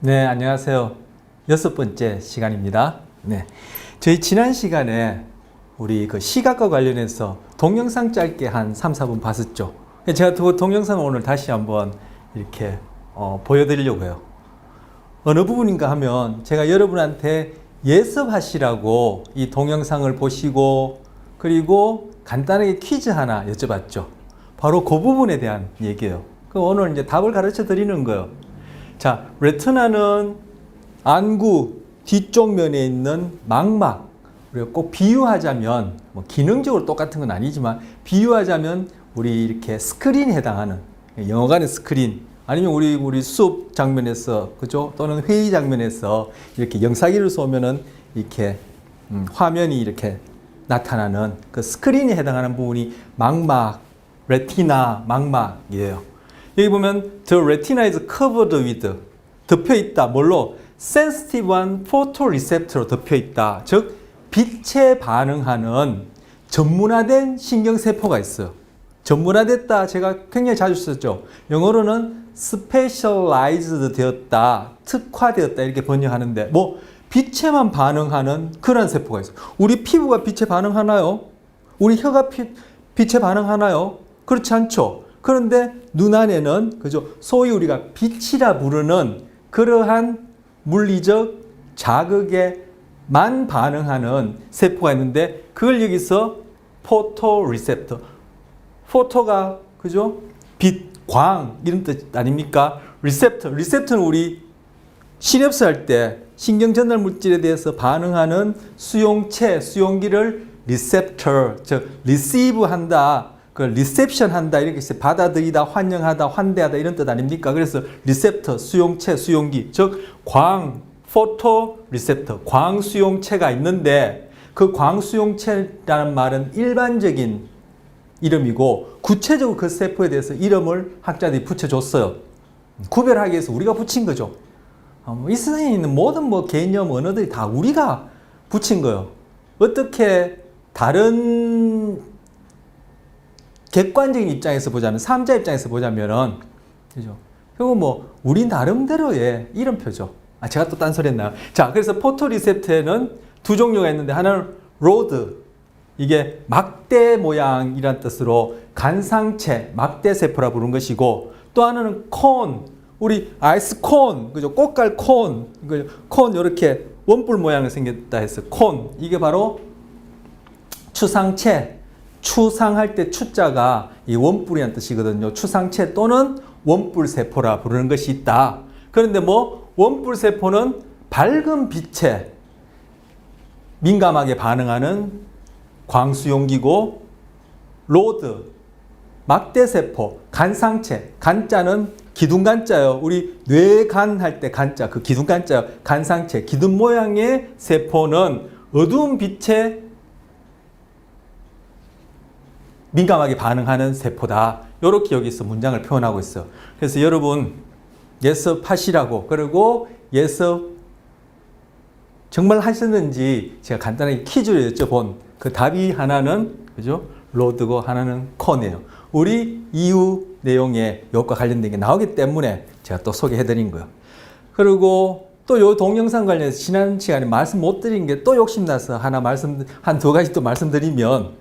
네, 안녕하세요. 6번째 시간입니다. 네. 저희 지난 시간에 우리 그 시각과 관련해서 동영상 짧게 한 3, 4분 봤었죠. 제가 그 동영상을 오늘 다시 한번 이렇게 보여드리려고 해요. 어느 부분인가 하면 제가 여러분한테 예습하시라고 이 동영상을 보시고 그리고 간단하게 퀴즈 하나 여쭤봤죠. 바로 그 부분에 대한 얘기예요. 오늘 이제 답을 가르쳐 드리는 거예요. 자, 레티나는 안구 뒤쪽 면에 있는 망막. 우리가 꼭 비유하자면, 뭐 기능적으로 똑같은 건 아니지만, 비유하자면 우리 이렇게 스크린에 해당하는, 영어 간의 스크린, 아니면 우리 수업 장면에서, 그죠? 또는 회의 장면에서 이렇게 영상기를 쏘면은 이렇게 화면이 이렇게 나타나는 그 스크린에 해당하는 부분이 망막, 레티나, 망막이에요. 여기 보면 the retina is covered with 덮여 있다. 뭘로? sensitive한 photoreceptor로 덮여 있다. 즉 빛에 반응하는 전문화된 신경세포가 있어요. 전문화됐다. 제가 굉장히 자주 썼죠. 영어로는 specialized 되었다. 특화되었다. 이렇게 번역하는데 뭐 빛에만 반응하는 그런 세포가 있어요. 우리 피부가 빛에 반응하나요? 우리 혀가 빛에 반응하나요? 그렇지 않죠. 그런데 눈 안에는 그죠? 소위 우리가 빛이라 부르는 그러한 물리적 자극에만 반응하는 세포가 있는데 그걸 여기서 포토리셉터. 포토가 그죠? 빛, 광 이런 뜻 아닙니까? 리셉터는 우리 시냅스 할 때 신경 전달 물질에 대해서 반응하는 수용체, 수용기를 리셉터, 즉 리시브 한다. 그 리셉션 한다 이렇게 해서 받아들이다, 환영하다, 환대하다 이런 뜻 아닙니까? 그래서 리셉터, 수용체, 수용기, 즉 광, 포토 리셉터, 광 수용체가 있는데 그 광 수용체라는 말은 일반적인 이름이고 구체적으로 그 세포에 대해서 이름을 학자들이 붙여줬어요. 구별하기 위해서 우리가 붙인 거죠. 이 세상에 있는 모든 개념, 언어들이 다 우리가 붙인 거예요. 어떻게 다른 객관적인 입장에서 보자면, 삼자 입장에서 보자면은, 그죠? 그리고 우리 나름대로의 이름표죠. 제가 또 딴소리 했나요? 자, 그래서 포토리셉터에는 두 종류가 있는데, 하나는 로드. 이게 막대 모양이란 뜻으로 간상체, 막대세포라 부르는 것이고, 또 하나는 콘. 우리 아이스 콘, 그죠? 꽃갈 콘. 그죠? 콘, 이렇게 원뿔 모양을 생겼다 해서 콘. 이게 바로 추상체. 추상할 때 추자가 이 원뿔이라는 뜻이거든요. 추상체 또는 원뿔세포라 부르는 것이 있다. 그런데 원뿔세포는 밝은 빛에 민감하게 반응하는 광수용기고 로드, 막대세포, 간상체, 간자는 기둥간자요. 우리 뇌간 할 때 간자, 그 기둥간자요. 간상체, 기둥 모양의 세포는 어두운 빛에 민감하게 반응하는 세포다. 이렇게 여기서 문장을 표현하고 있어요. 그래서 여러분 예습하시라고, 그리고 예습 정말 하셨는지 제가 간단하게 퀴즈를 여쭤본 그 답이 하나는 그죠? 로드고 하나는 콘이에요. 우리 이후 내용에 이것과 관련된 게 나오기 때문에 제가 또 소개해드린 거예요. 그리고 또 이 동영상 관련해서 지난 시간에 말씀 못 드린 게 또 욕심나서 한 두 가지 또 말씀드리면,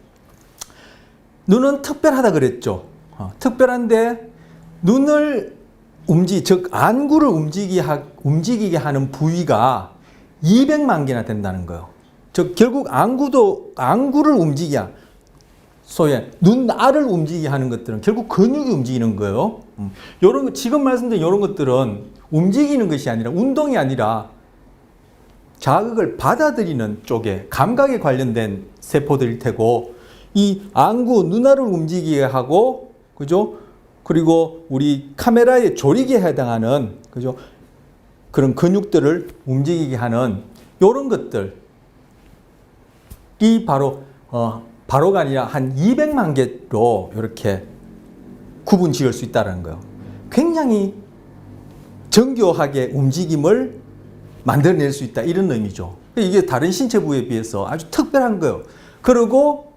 눈은 특별하다 그랬죠. 특별한데 눈을 즉 안구를 움직이게 하는 부위가 200만 개나 된다는 거예요. 즉 결국 안구를 움직여야, 소위 눈알을 움직이게 하는 것들은 결국 근육이 움직이는 거예요. 요런 지금 말씀드린 이런 것들은 움직이는 것이 아니라, 운동이 아니라 자극을 받아들이는 쪽에 감각에 관련된 세포들일 테고, 이 안구, 눈알을 움직이게 하고, 그죠? 그리고 우리 카메라의 조리기에 해당하는, 그죠? 그런 근육들을 움직이게 하는 요런 것들이 바로가 아니라 한 200만 개로 이렇게 구분 지을 수 있다는 거예요. 굉장히 정교하게 움직임을 만들어낼 수 있다. 이런 의미죠. 이게 다른 신체 부위에 비해서 아주 특별한 거예요. 그리고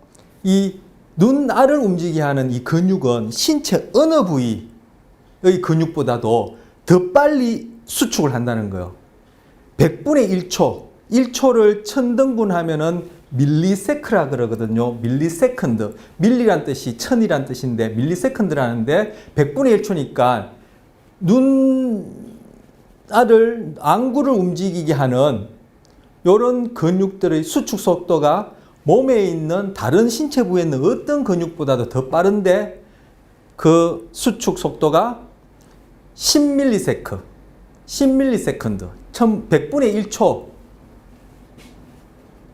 이 눈알을 움직이게 하는 이 근육은 신체 어느 부위의 근육보다도 더 빨리 수축을 한다는 거예요. 100분의 1초, 1초를 1000등분 하면은 밀리세크라 그러거든요. 밀리세컨드. 밀리란 뜻이 1000이란 뜻인데 밀리세컨드라는데 100분의 1초니까 안구를 움직이게 하는 이런 근육들의 수축 속도가 몸에 있는 다른 신체 부위에 있는 어떤 근육보다도 더 빠른데 그 수축 속도가 10msec, 10msec, 100분의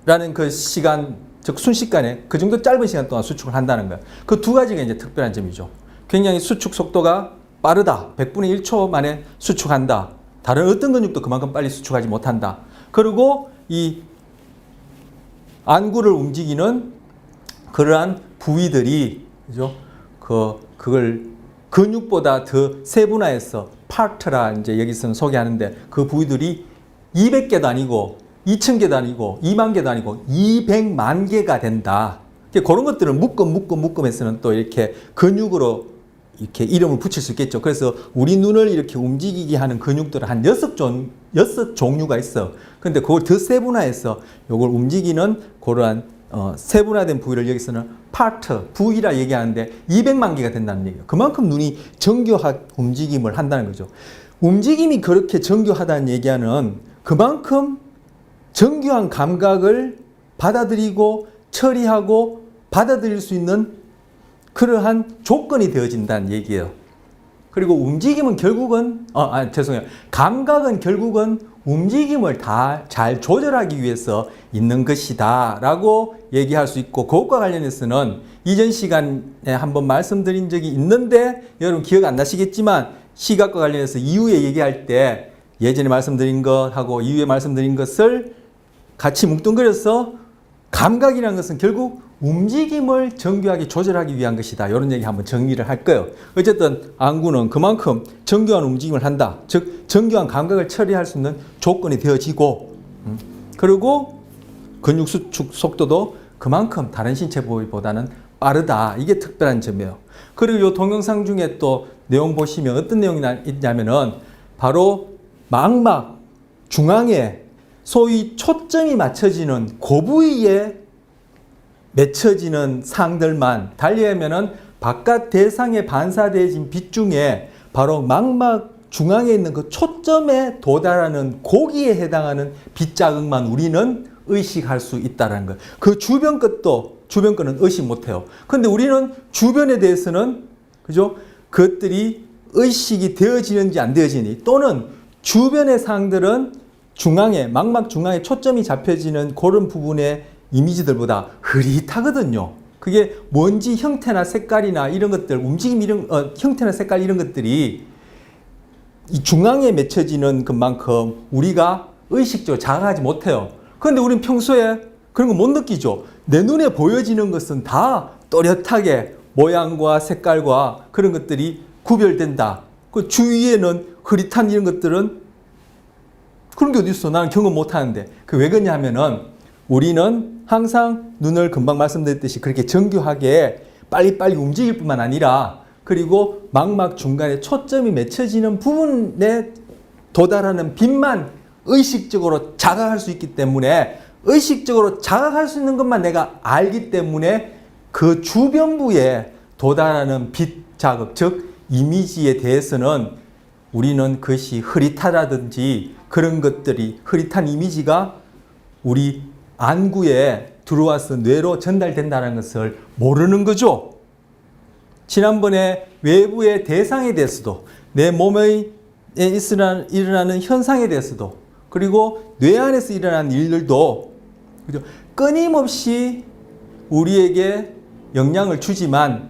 1초라는 그 시간, 즉 순식간에 그 정도 짧은 시간 동안 수축을 한다는 거예요. 그 두 가지가 이제 특별한 점이죠. 굉장히 수축 속도가 빠르다. 100분의 1초 만에 수축한다. 다른 어떤 근육도 그만큼 빨리 수축하지 못한다. 그리고 이 안구를 움직이는 그러한 부위들이, 그죠? 그걸 근육보다 더 세분화해서 파트라 이제 여기서는 소개하는데 그 부위들이 200개도 아니고 2000개도 아니고 2만 개도 아니고 200만 개가 된다. 그런 것들은 묶음해서는 또 이렇게 근육으로 이렇게 이름을 붙일 수 있겠죠. 그래서 우리 눈을 이렇게 움직이게 하는 근육들은 한 6종류가 있어. 근데 그걸 더 세분화해서 이걸 움직이는 그러한 세분화된 부위를 여기서는 파트, 부위라 얘기하는데 200만 개가 된다는 얘기예요. 그만큼 눈이 정교한 움직임을 한다는 거죠. 움직임이 그렇게 정교하다는 얘기하는 그만큼 정교한 감각을 받아들이고 처리하고 받아들일 수 있는 그러한 조건이 되어진다는 얘기예요. 그리고 움직임은 결국은, 감각은 결국은 움직임을 다 잘 조절하기 위해서 있는 것이다 라고 얘기할 수 있고, 그것과 관련해서는 이전 시간에 한번 말씀드린 적이 있는데 여러분 기억 안 나시겠지만 시각과 관련해서 이후에 얘기할 때 예전에 말씀드린 것하고 이후에 말씀드린 것을 같이 뭉뚱그려서 감각이라는 것은 결국 움직임을 정교하게 조절하기 위한 것이다. 이런 얘기 한번 정리를 할 거예요. 어쨌든 안구는 그만큼 정교한 움직임을 한다. 즉 정교한 감각을 처리할 수 있는 조건이 되어지고, 그리고 근육 수축 속도도 그만큼 다른 신체 부위보다는 빠르다. 이게 특별한 점이에요. 그리고 이 동영상 중에 또 내용 보시면 어떤 내용이 있냐면은 바로 망막 중앙에 소위 초점이 맞춰지는 그 부위에 맺혀지는 상들만, 달리 하면은 바깥 대상에 반사되어진 빛 중에 바로 망막 중앙에 있는 그 초점에 도달하는 고기에 해당하는 빛 자극만 우리는 의식할 수 있다는 거예요. 그 주변 거는 의식 못해요. 근데 우리는 주변에 대해서는, 그죠? 그것들이 의식이 되어지는지 안 되어지니, 또는 주변의 상들은 중앙에, 망막 중앙에 초점이 잡혀지는 그런 부분의 이미지들보다 흐릿하거든요. 그게 뭔지 형태나 색깔이나 이런 것들, 움직임 형태나 색깔 이런 것들이 이 중앙에 맺혀지는 것만큼 우리가 의식적으로 자각하지 못해요. 그런데 우리는 평소에 그런 거 못 느끼죠. 내 눈에 보여지는 것은 다 또렷하게 모양과 색깔과 그런 것들이 구별된다. 그 주위에는 흐릿한 이런 것들은 그런 게 어디 있어? 나는 경험 못 하는데. 그 왜 그러냐 하면은 우리는 항상 눈을 금방 말씀드렸듯이 그렇게 정교하게 빨리빨리 움직일 뿐만 아니라, 그리고 망막 중간에 초점이 맺혀지는 부분에 도달하는 빛만 의식적으로 자각할 수 있기 때문에, 의식적으로 자각할 수 있는 것만 내가 알기 때문에 그 주변부에 도달하는 빛 자극, 즉 이미지에 대해서는 우리는 그것이 흐릿하다든지 그런 것들이, 흐릿한 이미지가 우리 안구에 들어와서 뇌로 전달된다는 것을 모르는 거죠. 지난번에 외부의 대상에 대해서도, 내 몸에 일어나는 현상에 대해서도, 그리고 뇌 안에서 일어나는 일들도, 그죠? 끊임없이 우리에게 영향을 주지만,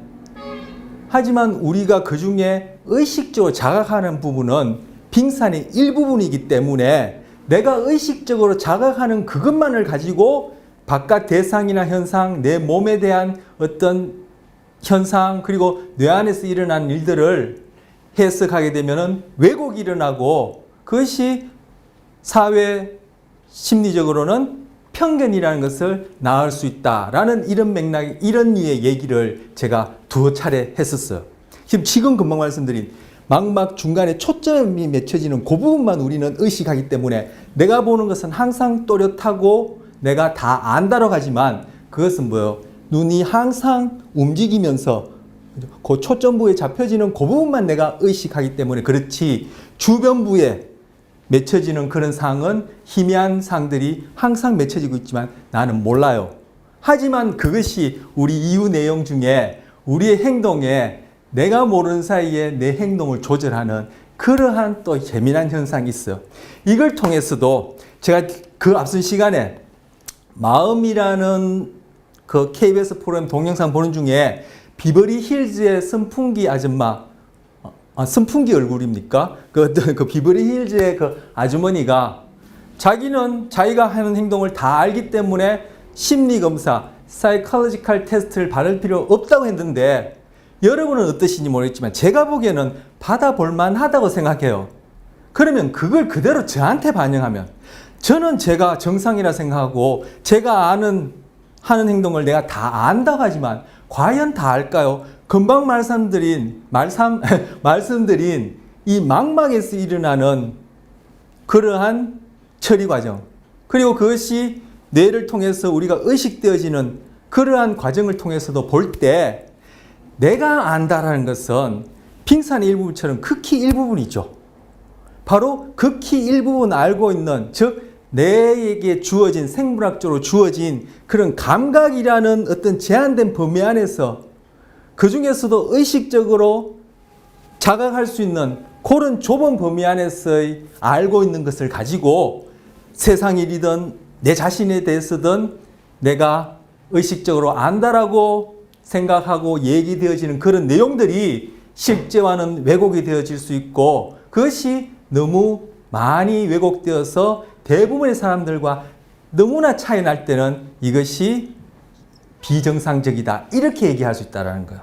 하지만 우리가 그 중에 의식적으로 자각하는 부분은 빙산의 일부분이기 때문에 내가 의식적으로 자각하는 그것만을 가지고 바깥 대상이나 현상, 내 몸에 대한 어떤 현상, 그리고 뇌 안에서 일어나는 일들을 해석하게 되면은 왜곡이 일어나고, 그것이 사회 심리적으로는 편견이라는 것을 낳을 수 있다라는 이런 맥락, 이런 류의 얘기를 제가 두어 차례 했었어요. 지금 금방 말씀드린 망막 중간에 초점이 맺혀지는 그 부분만 우리는 의식하기 때문에 내가 보는 것은 항상 또렷하고 내가 다 안다라고 하지만 그것은 뭐예요? 눈이 항상 움직이면서 그 초점부에 잡혀지는 그 부분만 내가 의식하기 때문에 그렇지 주변부에 맺혀지는 그런 상은 희미한 상들이 항상 맺혀지고 있지만 나는 몰라요. 하지만 그것이 우리 이유 내용 중에 우리의 행동에 내가 모르는 사이에 내 행동을 조절하는 그러한 또 재미난 현상이 있어요. 이걸 통해서도 제가 그 앞선 시간에 마음이라는 그 KBS 프로그램 동영상 보는 중에 비버리 힐즈의 선풍기 아줌마, 선풍기 얼굴입니까? 그 비버리 힐즈의 그 아주머니가 자기는 자기가 하는 행동을 다 알기 때문에 심리검사, 사이콜로지컬 테스트를 받을 필요 없다고 했는데 여러분은 어떠신지 모르겠지만 제가 보기에는 받아볼 만하다고 생각해요. 그러면 그걸 그대로 저한테 반영하면 저는 제가 정상이라 생각하고 제가 하는 행동을 내가 다 안다고 하지만 과연 다 알까요? 금방 말씀드린 이 망막에서 일어나는 그러한 처리 과정 그리고 그것이 뇌를 통해서 우리가 의식되어지는 그러한 과정을 통해서도 볼 때 내가 안다라는 것은 빙산의 일부분처럼 극히 일부분이죠. 바로 극히 일부분 알고 있는 즉 내에게 주어진 생물학적으로 주어진 그런 감각이라는 어떤 제한된 범위 안에서 그 중에서도 의식적으로 자각할 수 있는 그런 좁은 범위 안에서의 알고 있는 것을 가지고 세상 일이든 내 자신에 대해서든 내가 의식적으로 안다라고 생각하고 얘기되어지는 그런 내용들이 실제와는 왜곡이 되어질 수 있고 그것이 너무 많이 왜곡되어서 대부분의 사람들과 너무나 차이 날 때는 이것이 비정상적이다 이렇게 얘기할 수 있다는 거예요.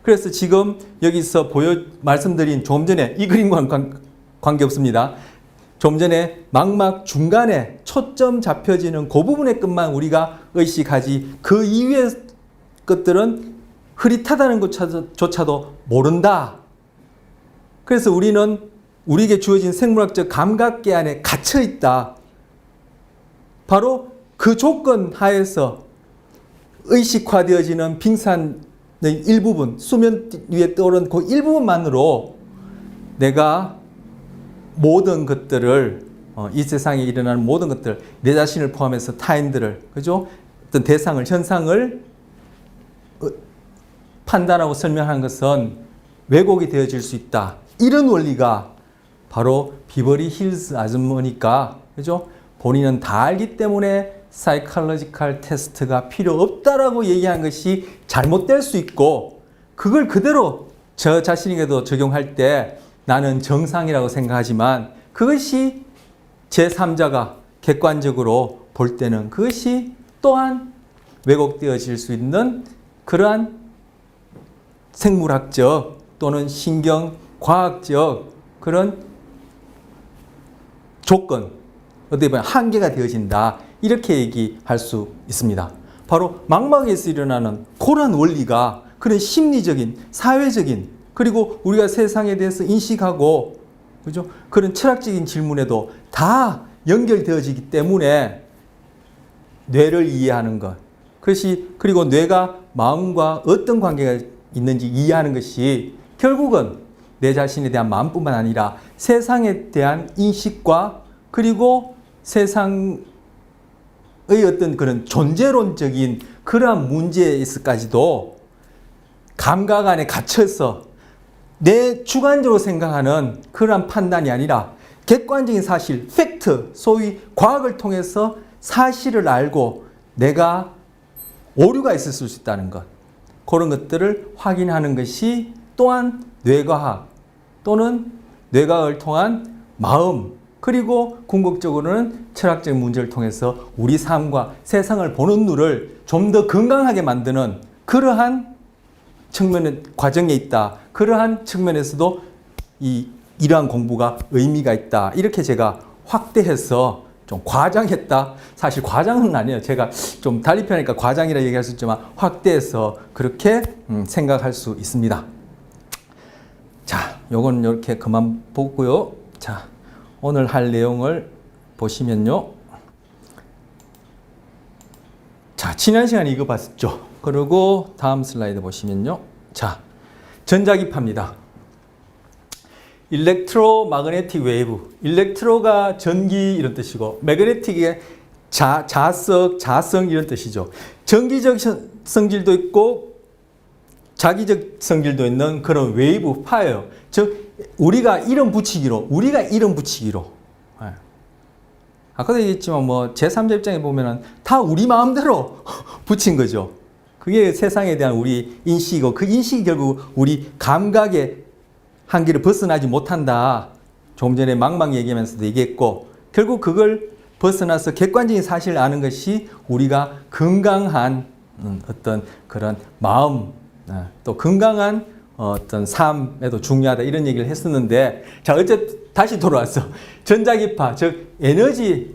그래서 지금 여기서 말씀드린 조금 전에 이 그림과는 관계없습니다. 좀 전에 망막 중간에 초점 잡혀지는 그 부분의 것만 우리가 의식하지 그 이후의 것들은 흐릿하다는 것조차도 모른다. 그래서 우리는 우리에게 주어진 생물학적 감각계 안에 갇혀 있다. 바로 그 조건 하에서 의식화되어지는 빙산의 일부분, 수면 위에 떠오른 그 일부분만으로 내가 모든 것들을 이 세상에 일어나는 모든 것들, 내 자신을 포함해서 타인들을, 그죠? 어떤 대상을, 현상을 판단하고 설명하는 것은 왜곡이 되어질 수 있다. 이런 원리가 바로 비버리 힐즈 아주머니까, 그죠? 본인은 다 알기 때문에 사이콜로지컬 테스트가 필요 없다라고 얘기한 것이 잘못될 수 있고, 그걸 그대로 저 자신에게도 적용할 때 나는 정상이라고 생각하지만 그것이 제3자가 객관적으로 볼 때는 그것이 또한 왜곡되어질 수 있는 그러한 생물학적 또는 신경과학적 그런 조건, 어떻게 보면 한계가 되어진다. 이렇게 얘기할 수 있습니다. 바로 망막에서 일어나는 그런 원리가 그런 심리적인, 사회적인 그리고 우리가 세상에 대해서 인식하고 그죠? 그런 철학적인 질문에도 다 연결되어지기 때문에 뇌를 이해하는 것. 그것이 그리고 뇌가 마음과 어떤 관계가 있는지 이해하는 것이 결국은 내 자신에 대한 마음뿐만 아니라 세상에 대한 인식과 그리고 세상의 어떤 그런 존재론적인 그러한 문제에서까지도 감각 안에 갇혀서 내 주관적으로 생각하는 그러한 판단이 아니라 객관적인 사실, 팩트, 소위 과학을 통해서 사실을 알고 내가 오류가 있을 수 있다는 것. 그런 것들을 확인하는 것이 또한 뇌과학 또는 뇌과학을 통한 마음 그리고 궁극적으로는 철학적인 문제를 통해서 우리 삶과 세상을 보는 눈을 좀 더 건강하게 만드는 그러한 측면의 과정에 있다. 그러한 측면에서도 이러한 공부가 의미가 있다. 이렇게 제가 확대해서 좀 과장했다. 사실 과장은 아니에요. 제가 좀 달리 편하니까 과장이라 얘기할 수 있지만 확대해서 그렇게 생각할 수 있습니다. 자, 요건 이렇게 그만 보고요. 자, 오늘 할 내용을 보시면요. 자, 지난 시간에 이거 봤죠. 그리고 다음 슬라이드 보시면요. 자, 전자기파입니다. 일렉트로마그네틱 웨이브. 일렉트로가 전기 이런 뜻이고, 매그네틱의 자성 이런 뜻이죠. 전기적 성질도 있고 자기적 성질도 있는 그런 웨이브 파예요. 즉 우리가 이름 붙이기로 네. 아까도 얘기했지만 뭐 제3자 입장에 보면은 다 우리 마음대로 붙인 거죠. 그게 세상에 대한 우리 인식이고, 그 인식이 결국 우리 감각의 한계를 벗어나지 못한다. 조금 전에 망망 얘기하면서도 얘기했고, 결국 그걸 벗어나서 객관적인 사실을 아는 것이 우리가 건강한 어떤 그런 마음, 또 건강한 어떤 삶에도 중요하다, 이런 얘기를 했었는데, 자, 어쨌든 다시 돌아왔어. 전자기파, 즉 에너지라고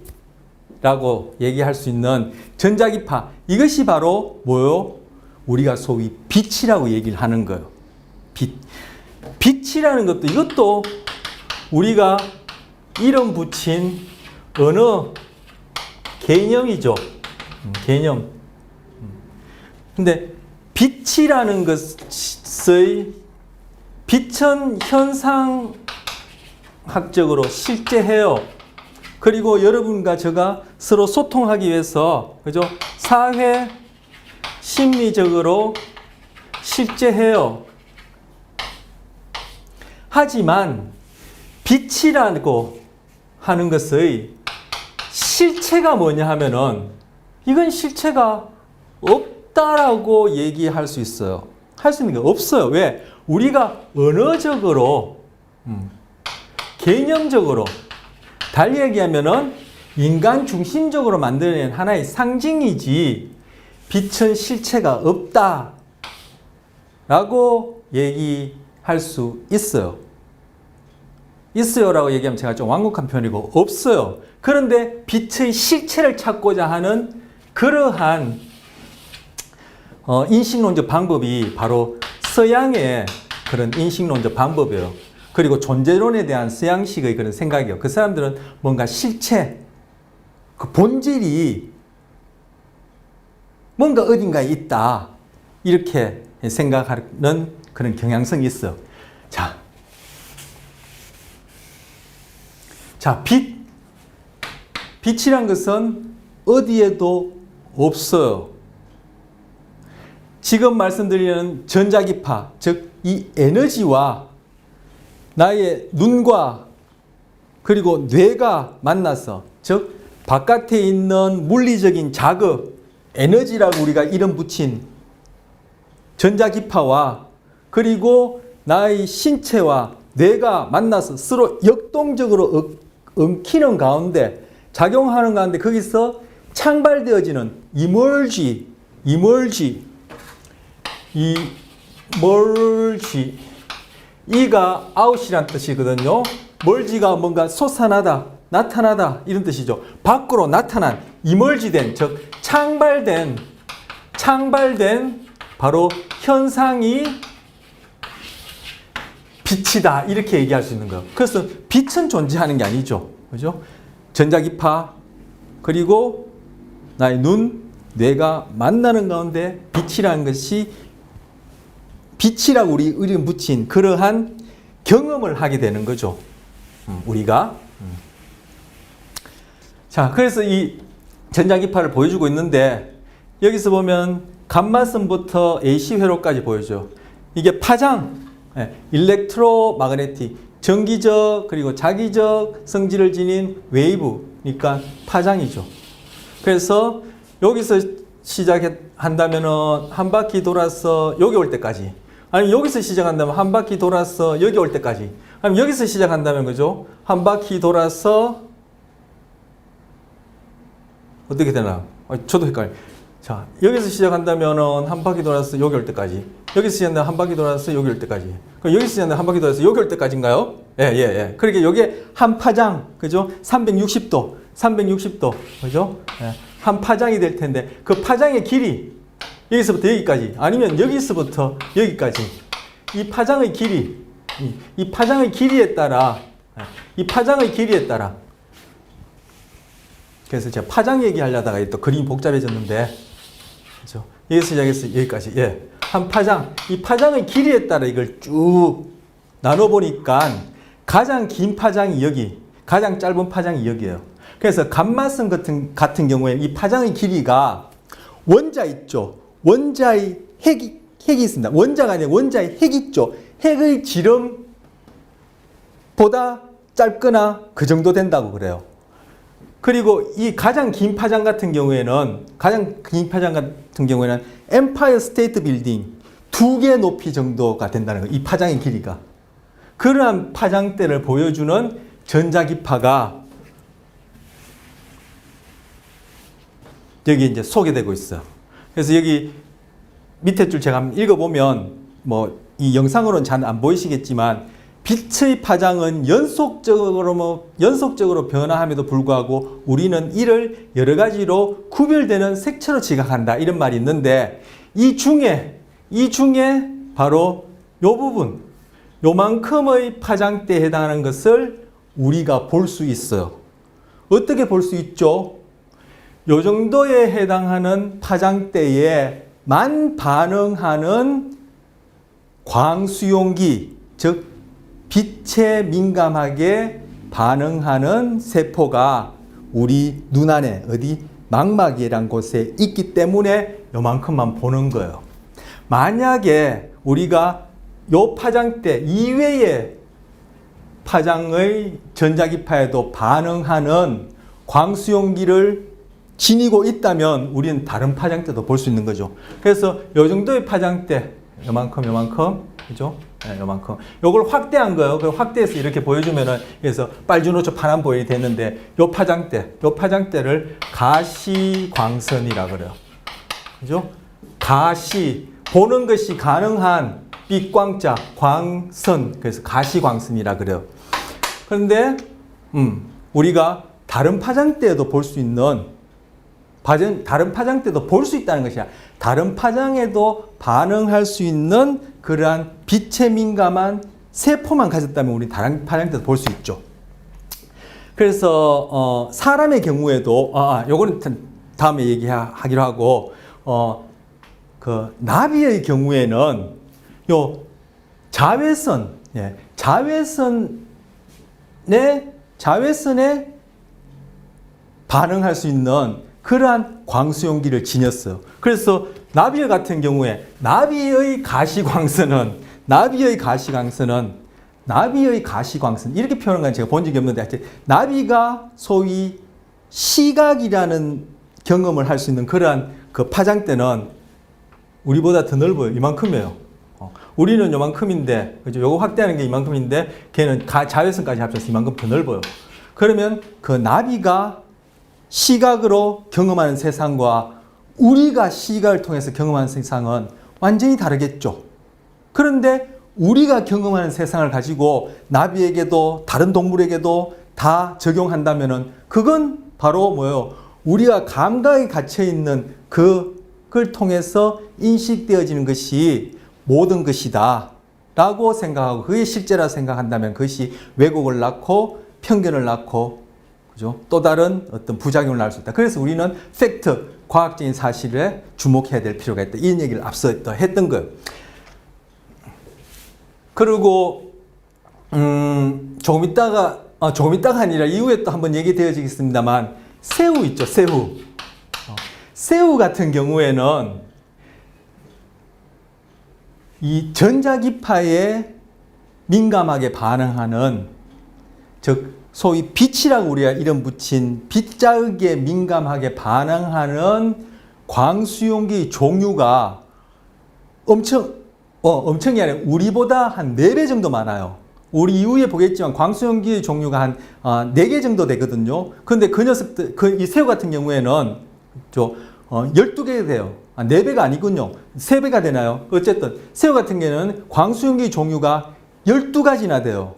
얘기할 수 있는 전자기파, 이것이 바로 뭐요? 우리가 소위 빛이라고 얘기를 하는 거예요. 빛이라는 것도, 이것도 우리가 이름 붙인 언어 개념이죠. 개념. 근데 빛이라는 것의, 빛은 현상학적으로 실제해요. 그리고 여러분과 제가 서로 소통하기 위해서, 그죠? 사회 심리적으로 실제해요. 하지만 빛이라고 하는 것의 실체가 뭐냐 하면은, 이건 실체가 없다라고 얘기할 수 있어요. 할 수 있는 게 없어요. 왜? 우리가 언어적으로, 개념적으로, 달리 얘기하면은 인간 중심적으로 만들어낸 하나의 상징이지, 빛은 실체가 없다라고 얘기할 수 있어요. 있어요라고 얘기하면 제가 좀 완곡한 표현이고, 없어요. 그런데 빛의 실체를 찾고자 하는 그러한 인식론적 방법이 바로 서양의 그런 인식론적 방법이에요. 그리고 존재론에 대한 서양식의 그런 생각이에요. 그 사람들은 뭔가 실체, 그 본질이 뭔가 어딘가에 있다, 이렇게 생각하는 그런 경향성이 있어요. 자, 빛이란 것은 어디에도 없어요. 지금 말씀드리는 전자기파, 즉 이 에너지와 나의 눈과 그리고 뇌가 만나서, 즉 바깥에 있는 물리적인 자극, 에너지라고 우리가 이름 붙인 전자기파와, 그리고 나의 신체와 뇌가 만나서 서로 역동적으로 엉키는 가운데, 작용하는 가운데, 거기서 창발되어지는 이멀지, 이가 아웃이란 뜻이거든요. 멀지가 뭔가 솟아나다, 나타나다, 이런 뜻이죠. 밖으로 나타난, 이멀지된, 즉 창발된 바로 현상이 빛이다, 이렇게 얘기할 수 있는 거예요. 그래서 빛은 존재하는 게 아니죠. 그죠? 전자기파, 그리고 나의 눈, 뇌가 만나는 가운데 빛이라는 것이, 빛이라고 우리 이름 붙인 그러한 경험을 하게 되는 거죠. 우리가. 자, 그래서 이 전자기파를 보여주고 있는데, 여기서 보면 감마선부터 AC 회로까지 보여줘요. 이게 파장, 일렉트로마그네틱, 전기적 그리고 자기적 성질을 지닌 웨이브니까 파장이죠. 그래서 여기서 시작한다면은 한 바퀴 돌아서 여기 올 때까지, 아니면 여기서 시작한다면 한 바퀴 돌아서 여기 올 때까지, 아니면 여기서 시작한다면, 그죠? 한 바퀴 돌아서 어떻게 되나? 저도 헷갈려요. 자, 여기서 시작한다면은 한 바퀴 돌아서 여기 올 때까지, 여기서 시작한다면 한 바퀴 돌아서 여기 올 때까지, 그럼 여기서 시작한다면 한 바퀴 돌아서 여기 올 때까지인가요? 예. 그러니까 이게 한 파장, 그죠? 360도, 그죠? 예. 한 파장이 될 텐데, 그 파장의 길이 여기서부터 여기까지, 아니면 여기서부터 여기까지, 이 파장의 길이 이 파장의 길이에 따라 그래서 제가 파장 얘기하려다가 또 그림이 복잡해졌는데 그렇죠? 여기서 시작해서 여기까지 한 파장 이 파장의 길이에 따라 이걸 쭉 나눠보니까 가장 긴 파장이 여기 가장 짧은 파장이 여기예요. 그래서 감마선 같은 경우에 이 파장의 길이가 원자 있죠. 원자의 핵이 있습니다. 원자가 아니라 원자의 핵 있죠. 핵의 지름보다 짧거나 그 정도 된다고 그래요. 그리고 이 가장 긴 파장 같은 경우에는 엠파이어 스테이트 빌딩 2개 높이 정도가 된다는 거예요. 이 파장의 길이가. 그러한 파장대를 보여주는 전자기파가 여기 이제 소개되고 있어요. 그래서 여기 밑에 줄 제가 한번 읽어보면 뭐 이 영상으로는 잘 안 보이시겠지만 빛의 파장은 연속적으로 변화함에도 불구하고 우리는 이를 여러 가지로 구별되는 색채로 지각한다. 이런 말이 있는데 이 중에 바로 요 부분 요만큼의 파장대에 해당하는 것을 우리가 볼 수 있어요. 어떻게 볼 수 있죠? 요 정도에 해당하는 파장대에만 반응하는 광수용기, 즉 빛에 민감하게 반응하는 세포가 우리 눈 안에 어디 망막이란 곳에 있기 때문에 요만큼만 보는 거예요. 만약에 우리가 요 파장대 이외의 파장의 전자기파에도 반응하는 광수용기를 지니고 있다면 우리는 다른 파장대도 볼 수 있는 거죠. 그래서 요 정도의 파장대 요만큼 그죠? 네, 요만큼 요걸 확대한 거예요. 그 확대해서 이렇게 보여주면은 그래서 빨주노초 파란 보일이 됐는데 요 파장대를 가시광선이라 그래요. 그죠? 가시 보는 것이 가능한 빛광자 광선 그래서 가시광선이라 그래요. 그런데 우리가 다른 파장대에도 볼 수 있는 다른 파장대도 볼 수 있다는 것이야. 다른 파장에도 반응할 수 있는 그러한 빛에 민감한 세포만 가졌다면 우리 다른 파장대도 볼 수 있죠. 그래서 사람의 경우에도 요거는 다음에 얘기하기로 하고 그 나비의 경우에는 요 자외선에 반응할 수 있는 그러한 광수용기를 지녔어요. 그래서 나비 같은 경우에 나비의 가시광선은 이렇게 표현한 건 제가 본 적이 없는데 나비가 소위 시각이라는 경험을 할 수 있는 그러한 그 파장대는 우리보다 더 넓어요. 이만큼이에요. 우리는 요만큼인데 그죠? 요거 확대하는 게 이만큼인데 걔는 자외선까지 합쳐서 이만큼 더 넓어요. 그러면 그 나비가 시각으로 경험하는 세상과 우리가 시각을 통해서 경험하는 세상은 완전히 다르겠죠. 그런데 우리가 경험하는 세상을 가지고 나비에게도 다른 동물에게도 다 적용한다면은 그건 바로 뭐예요? 우리가 감각에 갇혀 있는 그걸 통해서 인식되어지는 것이 모든 것이다 라고 생각하고 그게 실제라 생각한다면 그것이 왜곡을 낳고 편견을 낳고 그죠? 또 다른 어떤 부작용을 낳을 수 있다. 그래서 우리는 팩트, 과학적인 사실에 주목해야 될 필요가 있다. 이런 얘기를 앞서 했던 거예요. 그리고 조금 있다가 아니라 이후에 또 한번 얘기되어지겠습니다만 새우 있죠. 새우 같은 경우에는 이 전자기파에 민감하게 반응하는 즉 소위 빛이라고 우리가 이름 붙인 빛자극에 민감하게 반응하는 광수용기 종류가 엄청이 아니라 우리보다 한 4배 정도 많아요. 우리 이후에 보겠지만 광수용기 종류가 한 4개 정도 되거든요. 그런데 그 녀석들, 이 새우 같은 경우에는 12개 돼요. 4배가 아니군요. 3배가 되나요? 어쨌든 새우 같은 경우에는 광수용기 종류가 12가지나 돼요.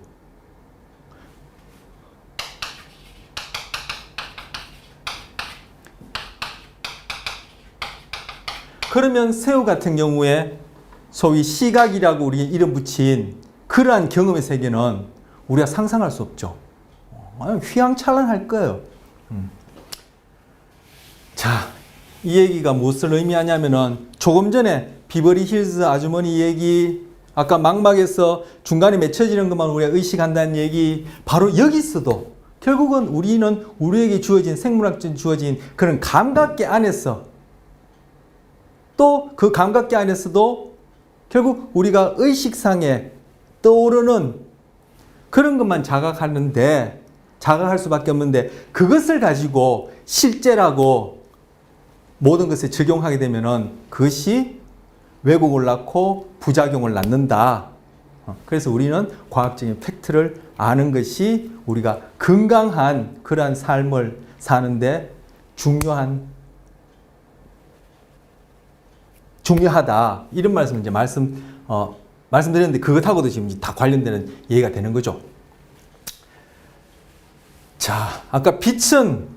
그러면 새우 같은 경우에 소위 시각이라고 우리 이름 붙인 그 그러한 경험의 세계는 우리가 상상할 수 없죠. 휘황찬란할 거예요. 자, 이 얘기가 무엇을 의미하냐면은 조금 전에 비버리 힐즈 아주머니 얘기, 아까 망막에서 중간에 맺혀지는 것만 우리가 의식한다는 얘기, 바로 여기서도 결국은 우리는 우리에게 주어진 생물학적인 주어진 그런 감각계 안에서 또 그 감각계 안에서도 결국 우리가 의식상에 떠오르는 그런 것만 자각하는데 자각할 수밖에 없는데 그것을 가지고 실제라고 모든 것에 적용하게 되면은 그것이 왜곡을 낳고 부작용을 낳는다. 그래서 우리는 과학적인 팩트를 아는 것이 우리가 건강한 그러한 삶을 사는데 중요하다. 이런 말씀을 이제 말씀드렸는데 그것하고도 지금 다 관련되는 얘기가 되는 거죠. 자, 아까 빛은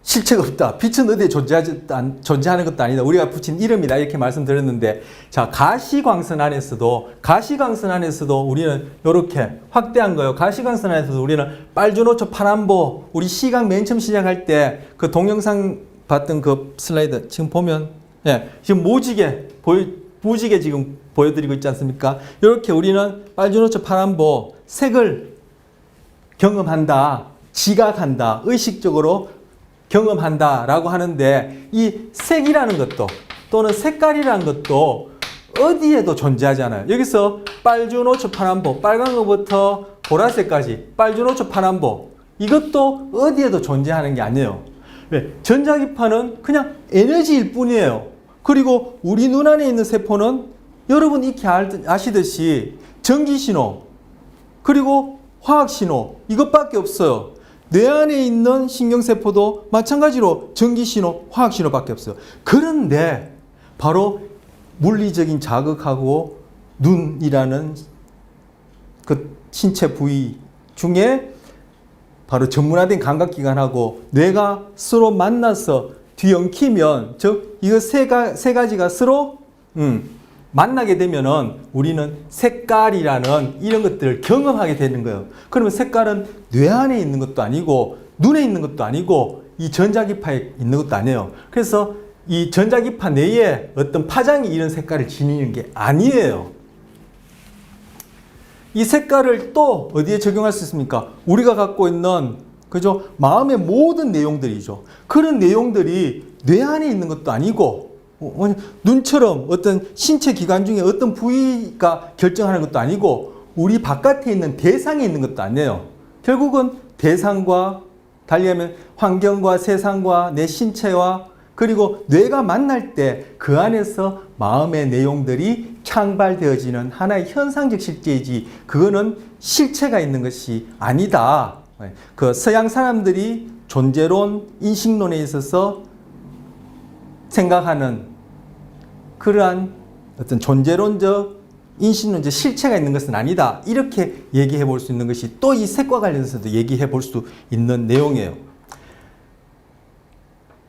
실체가 없다. 빛은 어디에 존재하는 것도 아니다. 우리가 붙인 이름이다. 이렇게 말씀드렸는데, 자, 가시광선 안에서도 우리는 이렇게 확대한 거예요. 가시광선 안에서도 우리는 빨주노초 파란보, 우리 시각 맨 처음 시작할 때 그 동영상 봤던 그 슬라이드 지금 보면, 예, 지금 무지개 지금 보여드리고 있지 않습니까? 이렇게 우리는 빨주노초 파란보, 색을 경험한다, 지각한다, 의식적으로 경험한다라고 하는데 이 색이라는 것도 또는 색깔이라는 것도 어디에도 존재하지 않아요. 여기서 빨주노초 파란보, 빨간 것부터 보라색까지 빨주노초 파란보 이것도 어디에도 존재하는 게 아니에요. 왜? 전자기파는 그냥 에너지일 뿐이에요. 그리고 우리 눈 안에 있는 세포는 여러분 익히 아시듯이 전기신호 그리고 화학신호 이것밖에 없어요. 뇌 안에 있는 신경세포도 마찬가지로 전기신호, 화학신호밖에 없어요. 그런데 바로 물리적인 자극하고 눈이라는 그 신체 부위 중에 바로 전문화된 감각기관하고 뇌가 서로 만나서 뒤엉키면, 즉 이거 세 가지가 서로 만나게 되면은 우리는 색깔이라는 이런 것들을 경험하게 되는 거예요. 그러면 색깔은 뇌 안에 있는 것도 아니고 눈에 있는 것도 아니고 이 전자기파에 있는 것도 아니에요. 그래서 이 전자기파 내에 어떤 파장이 이런 색깔을 지니는 게 아니에요. 이 색깔을 또 어디에 적용할 수 있습니까? 우리가 갖고 있는 그죠? 마음의 모든 내용들이죠. 그런 내용들이 뇌 안에 있는 것도 아니고 눈처럼 어떤 신체 기관 중에 어떤 부위가 결정하는 것도 아니고 우리 바깥에 있는 대상에 있는 것도 아니에요. 결국은 대상과 달리하면 환경과 세상과 내 신체와 그리고 뇌가 만날 때 그 안에서 마음의 내용들이 창발되어지는 하나의 현상적 실제이지 그거는 실체가 있는 것이 아니다. 그 서양 사람들이 존재론, 인식론에 있어서 생각하는 그러한 어떤 존재론적, 인식론적 실체가 있는 것은 아니다. 이렇게 얘기해 볼 수 있는 것이 또 이 색과 관련해서도 얘기해 볼 수 있는 내용이에요.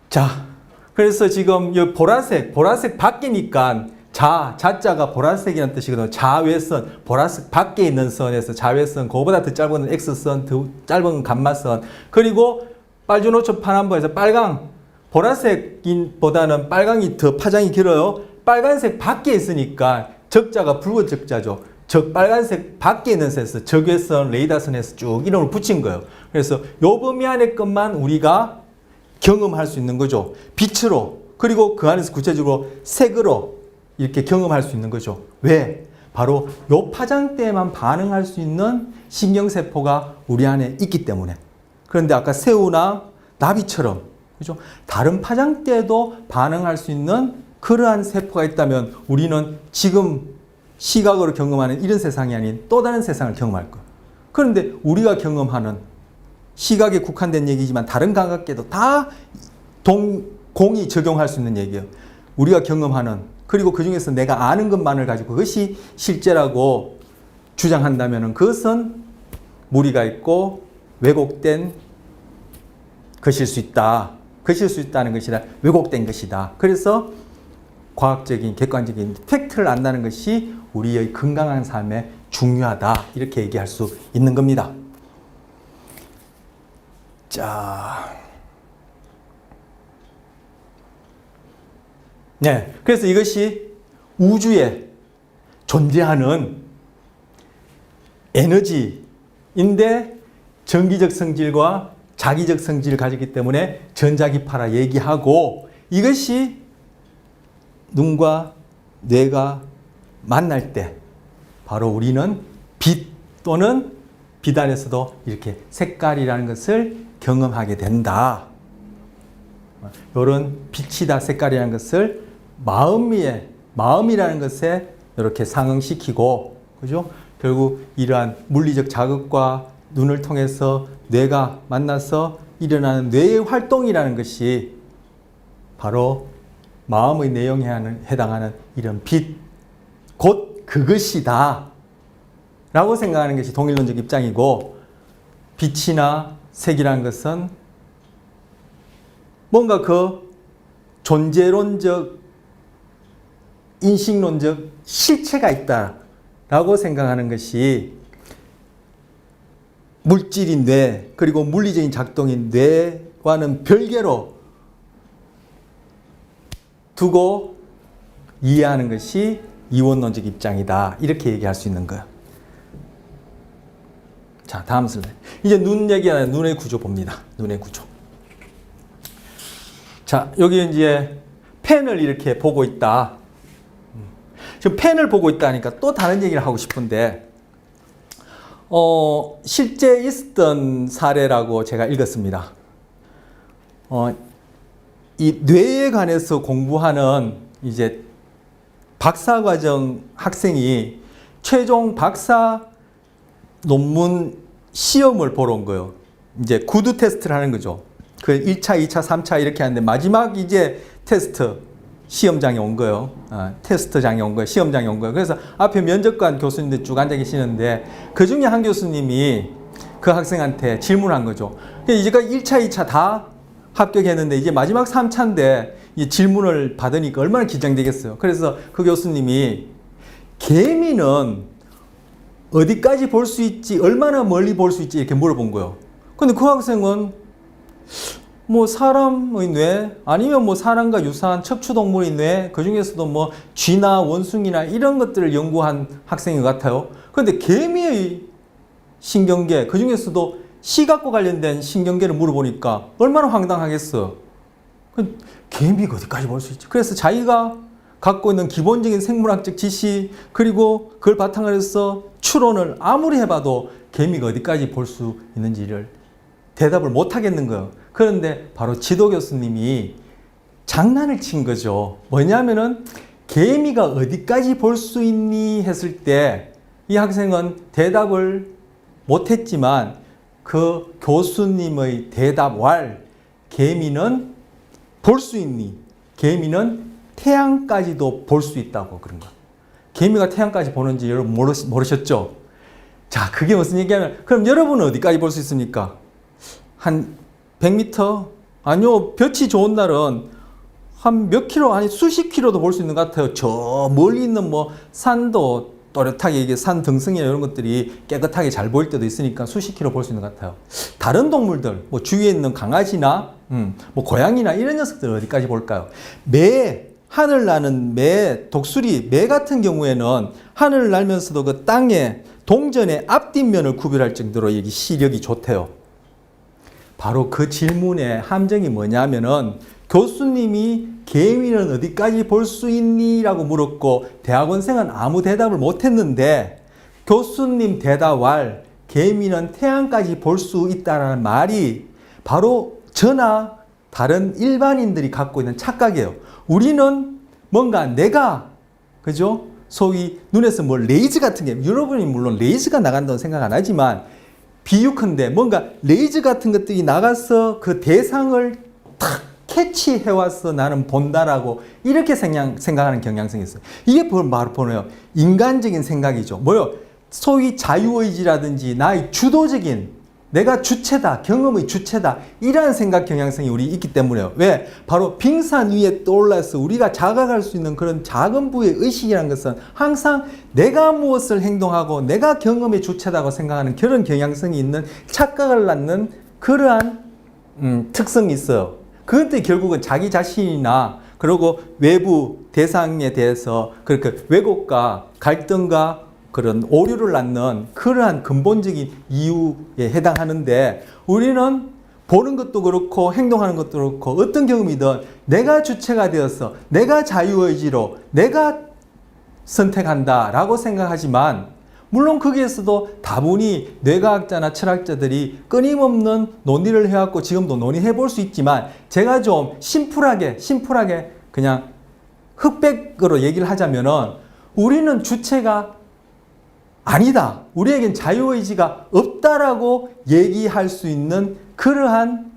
자, 그래서 지금 이 보라색 밖이니까 자자가 보라색이라는 뜻이거든요. 자외선, 보라색 밖에 있는 선에서 자외선, 그거보다 더 짧은 X선, 더 짧은 감마선, 그리고 빨주노초 파란보에서 빨강, 보라색보다는 빨강이 더 파장이 길어요. 빨간색 밖에 있으니까 적자가 붉은 적자죠. 빨간색 밖에 있는 선에서 적외선, 레이더선에서 쭉 이름을 붙인 거예요. 그래서 요 범위 안의 것만 우리가 경험할 수 있는 거죠. 빛으로, 그리고 그 안에서 구체적으로 색으로 이렇게 경험할 수 있는 거죠. 왜? 바로 요 파장대에만 반응할 수 있는 신경세포가 우리 안에 있기 때문에. 그런데 아까 새우나 나비처럼, 그죠? 다른 파장대에도 반응할 수 있는 그러한 세포가 있다면 우리는 지금 시각으로 경험하는 이런 세상이 아닌 또 다른 세상을 경험할 거예요. 그런데 우리가 경험하는 시각에 국한된 얘기지만 다른 감각계도 다 공이 적용할 수 있는 얘기예요. 우리가 경험하는, 그리고 그 중에서 내가 아는 것만을 가지고 그것이 실제라고 주장한다면 그것은 무리가 있고 왜곡된 것일 수 있다. 것일 수 있다는 것이라 왜곡된 것이다. 그래서 과학적인 객관적인 팩트를 안다는 것이 우리의 건강한 삶에 중요하다. 이렇게 얘기할 수 있는 겁니다. 자. 네. 그래서 이것이 우주에 존재하는 에너지인데 정기적 성질과 자기적 성질을 가졌기 때문에 전자기파라 얘기하고 이것이 눈과 뇌가 만날 때 바로 우리는 빛 또는 빛 안에서도 이렇게 색깔이라는 것을 경험하게 된다. 이런 빛이다, 색깔이라는 것을 마음이라는 것에 이렇게 상응시키고, 그죠? 결국 이러한 물리적 자극과 눈을 통해서 뇌가 만나서 일어나는 뇌의 활동이라는 것이 바로 마음의 내용에 해당하는 이런 빛, 곧 그것이다 라고 생각하는 것이 동일론적 입장이고, 빛이나 색이라는 것은 뭔가 그 존재론적, 인식론적 실체가 있다라고 생각하는 것이 물질인 뇌, 그리고 물리적인 작동인 뇌와는 별개로 두고 이해하는 것이 이원론적 입장이다. 이렇게 얘기할 수 있는 거예요. 자, 다음 슬라이드. 이제 눈 얘기하는 눈의 구조 봅니다. 눈의 구조. 자, 여기 이제 펜을 이렇게 보고 있다. 지금 펜을 보고 있다니까 또 다른 얘기를 하고 싶은데, 실제 있었던 사례라고 제가 읽었습니다. 이 뇌에 관해서 공부하는 이제 박사과정 학생이 최종 박사 논문 시험을 보러 온 거예요. 이제 구두 테스트를 하는 거죠. 그 1차, 2차, 3차 이렇게 하는데 마지막 이제 테스트 시험장에 온 거예요. 테스트장에 온 거예요. 시험장에 온 거예요. 그래서 앞에 면접관 교수님들 쭉 앉아 계시는데 그 중에 한 교수님이 그 학생한테 질문한 거죠. 이제가 1차, 2차 다 합격했는데 이제 마지막 3차인데 이 질문을 받으니까 얼마나 긴장되겠어요. 그래서 그 교수님이 개미는 어디까지 볼 수 있지, 얼마나 멀리 볼 수 있지 이렇게 물어본 거예요. 근데 그 학생은 뭐 사람의 뇌 아니면 뭐 사람과 유사한 척추동물의 뇌, 그 중에서도 뭐 쥐나 원숭이나 이런 것들을 연구한 학생인 것 같아요. 그런데 개미의 신경계, 그 중에서도 시각과 관련된 신경계를 물어보니까 얼마나 황당하겠어. 개미가 어디까지 볼 수 있지? 그래서 자기가 갖고 있는 기본적인 생물학적 지식, 그리고 그걸 바탕으로 해서 추론을 아무리 해봐도 개미가 어디까지 볼 수 있는지를 대답을 못 하겠는 거예요. 그런데 바로 지도 교수님이 장난을 친 거죠. 뭐냐면은 개미가 어디까지 볼 수 있니 했을 때 이 학생은 대답을 못 했지만 그 교수님의 대답을 개미는 볼 수 있니? 개미는 태양까지도 볼 수 있다고 그런 거야. 개미가 태양까지 보는지 여러분 모르셨죠? 자, 그게 무슨 얘기냐면 그럼 여러분은 어디까지 볼 수 있습니까? 한 100m? 아니요, 볕이 좋은 날은 한 몇 킬로, 아니 수십 킬로도 볼 수 있는 것 같아요. 저 멀리 있는 뭐 산도 또렷하게 이게 산 등성이나 이런 것들이 깨끗하게 잘 보일 때도 있으니까 수십 킬로 볼 수 있는 것 같아요. 다른 동물들, 뭐 주위에 있는 강아지나 뭐 고양이나 이런 녀석들 어디까지 볼까요? 매, 하늘 나는 매, 독수리, 매 같은 경우에는 하늘을 날면서도 그 땅에 동전의 앞뒷면을 구별할 정도로 이게 시력이 좋대요. 바로 그 질문의 함정이 뭐냐면은 교수님이 개미는 어디까지 볼 수 있니? 라고 물었고 대학원생은 아무 대답을 못했는데 교수님 대답을 개미는 태양까지 볼 수 있다는 말이 바로 저나 다른 일반인들이 갖고 있는 착각이에요. 우리는 뭔가 내가, 그죠? 소위 눈에서 뭐 레이즈 같은 게, 여러분이 물론 레이즈가 나간다고 생각 안 하지만 비유컨대 뭔가 레이즈 같은 것들이 나가서 그 대상을 탁 캐치해와서 나는 본다라고 이렇게 생각하는 경향성이 있어요. 이게 바로 보네요. 인간적인 생각이죠. 뭐요? 소위 자유의지라든지 나의 주도적인 내가 주체다, 경험의 주체다, 이러한 생각 경향성이 우리 있기 때문에요. 왜? 바로 빙산 위에 떠올라서 우리가 자각할 수 있는 그런 작은 부의 의식이라는 것은 항상 내가 무엇을 행동하고 내가 경험의 주체다고 생각하는 그런 경향성이 있는 착각을 낳는 그러한 특성이 있어요. 그것도 결국은 자기 자신이나 그리고 외부 대상에 대해서 그렇게 왜곡과 갈등과 그런 오류를 낳는 그러한 근본적인 이유에 해당하는데, 우리는 보는 것도 그렇고 행동하는 것도 그렇고 어떤 경험이든 내가 주체가 되어서 내가 자유의지로 내가 선택한다라고 생각하지만, 물론 거기에서도 다분히 뇌과학자나 철학자들이 끊임없는 논의를 해왔고 지금도 논의해 볼 수 있지만, 제가 좀 심플하게 그냥 흑백으로 얘기를 하자면은 우리는 주체가 아니다, 우리에겐 자유의지가 없다라고 얘기할 수 있는 그러한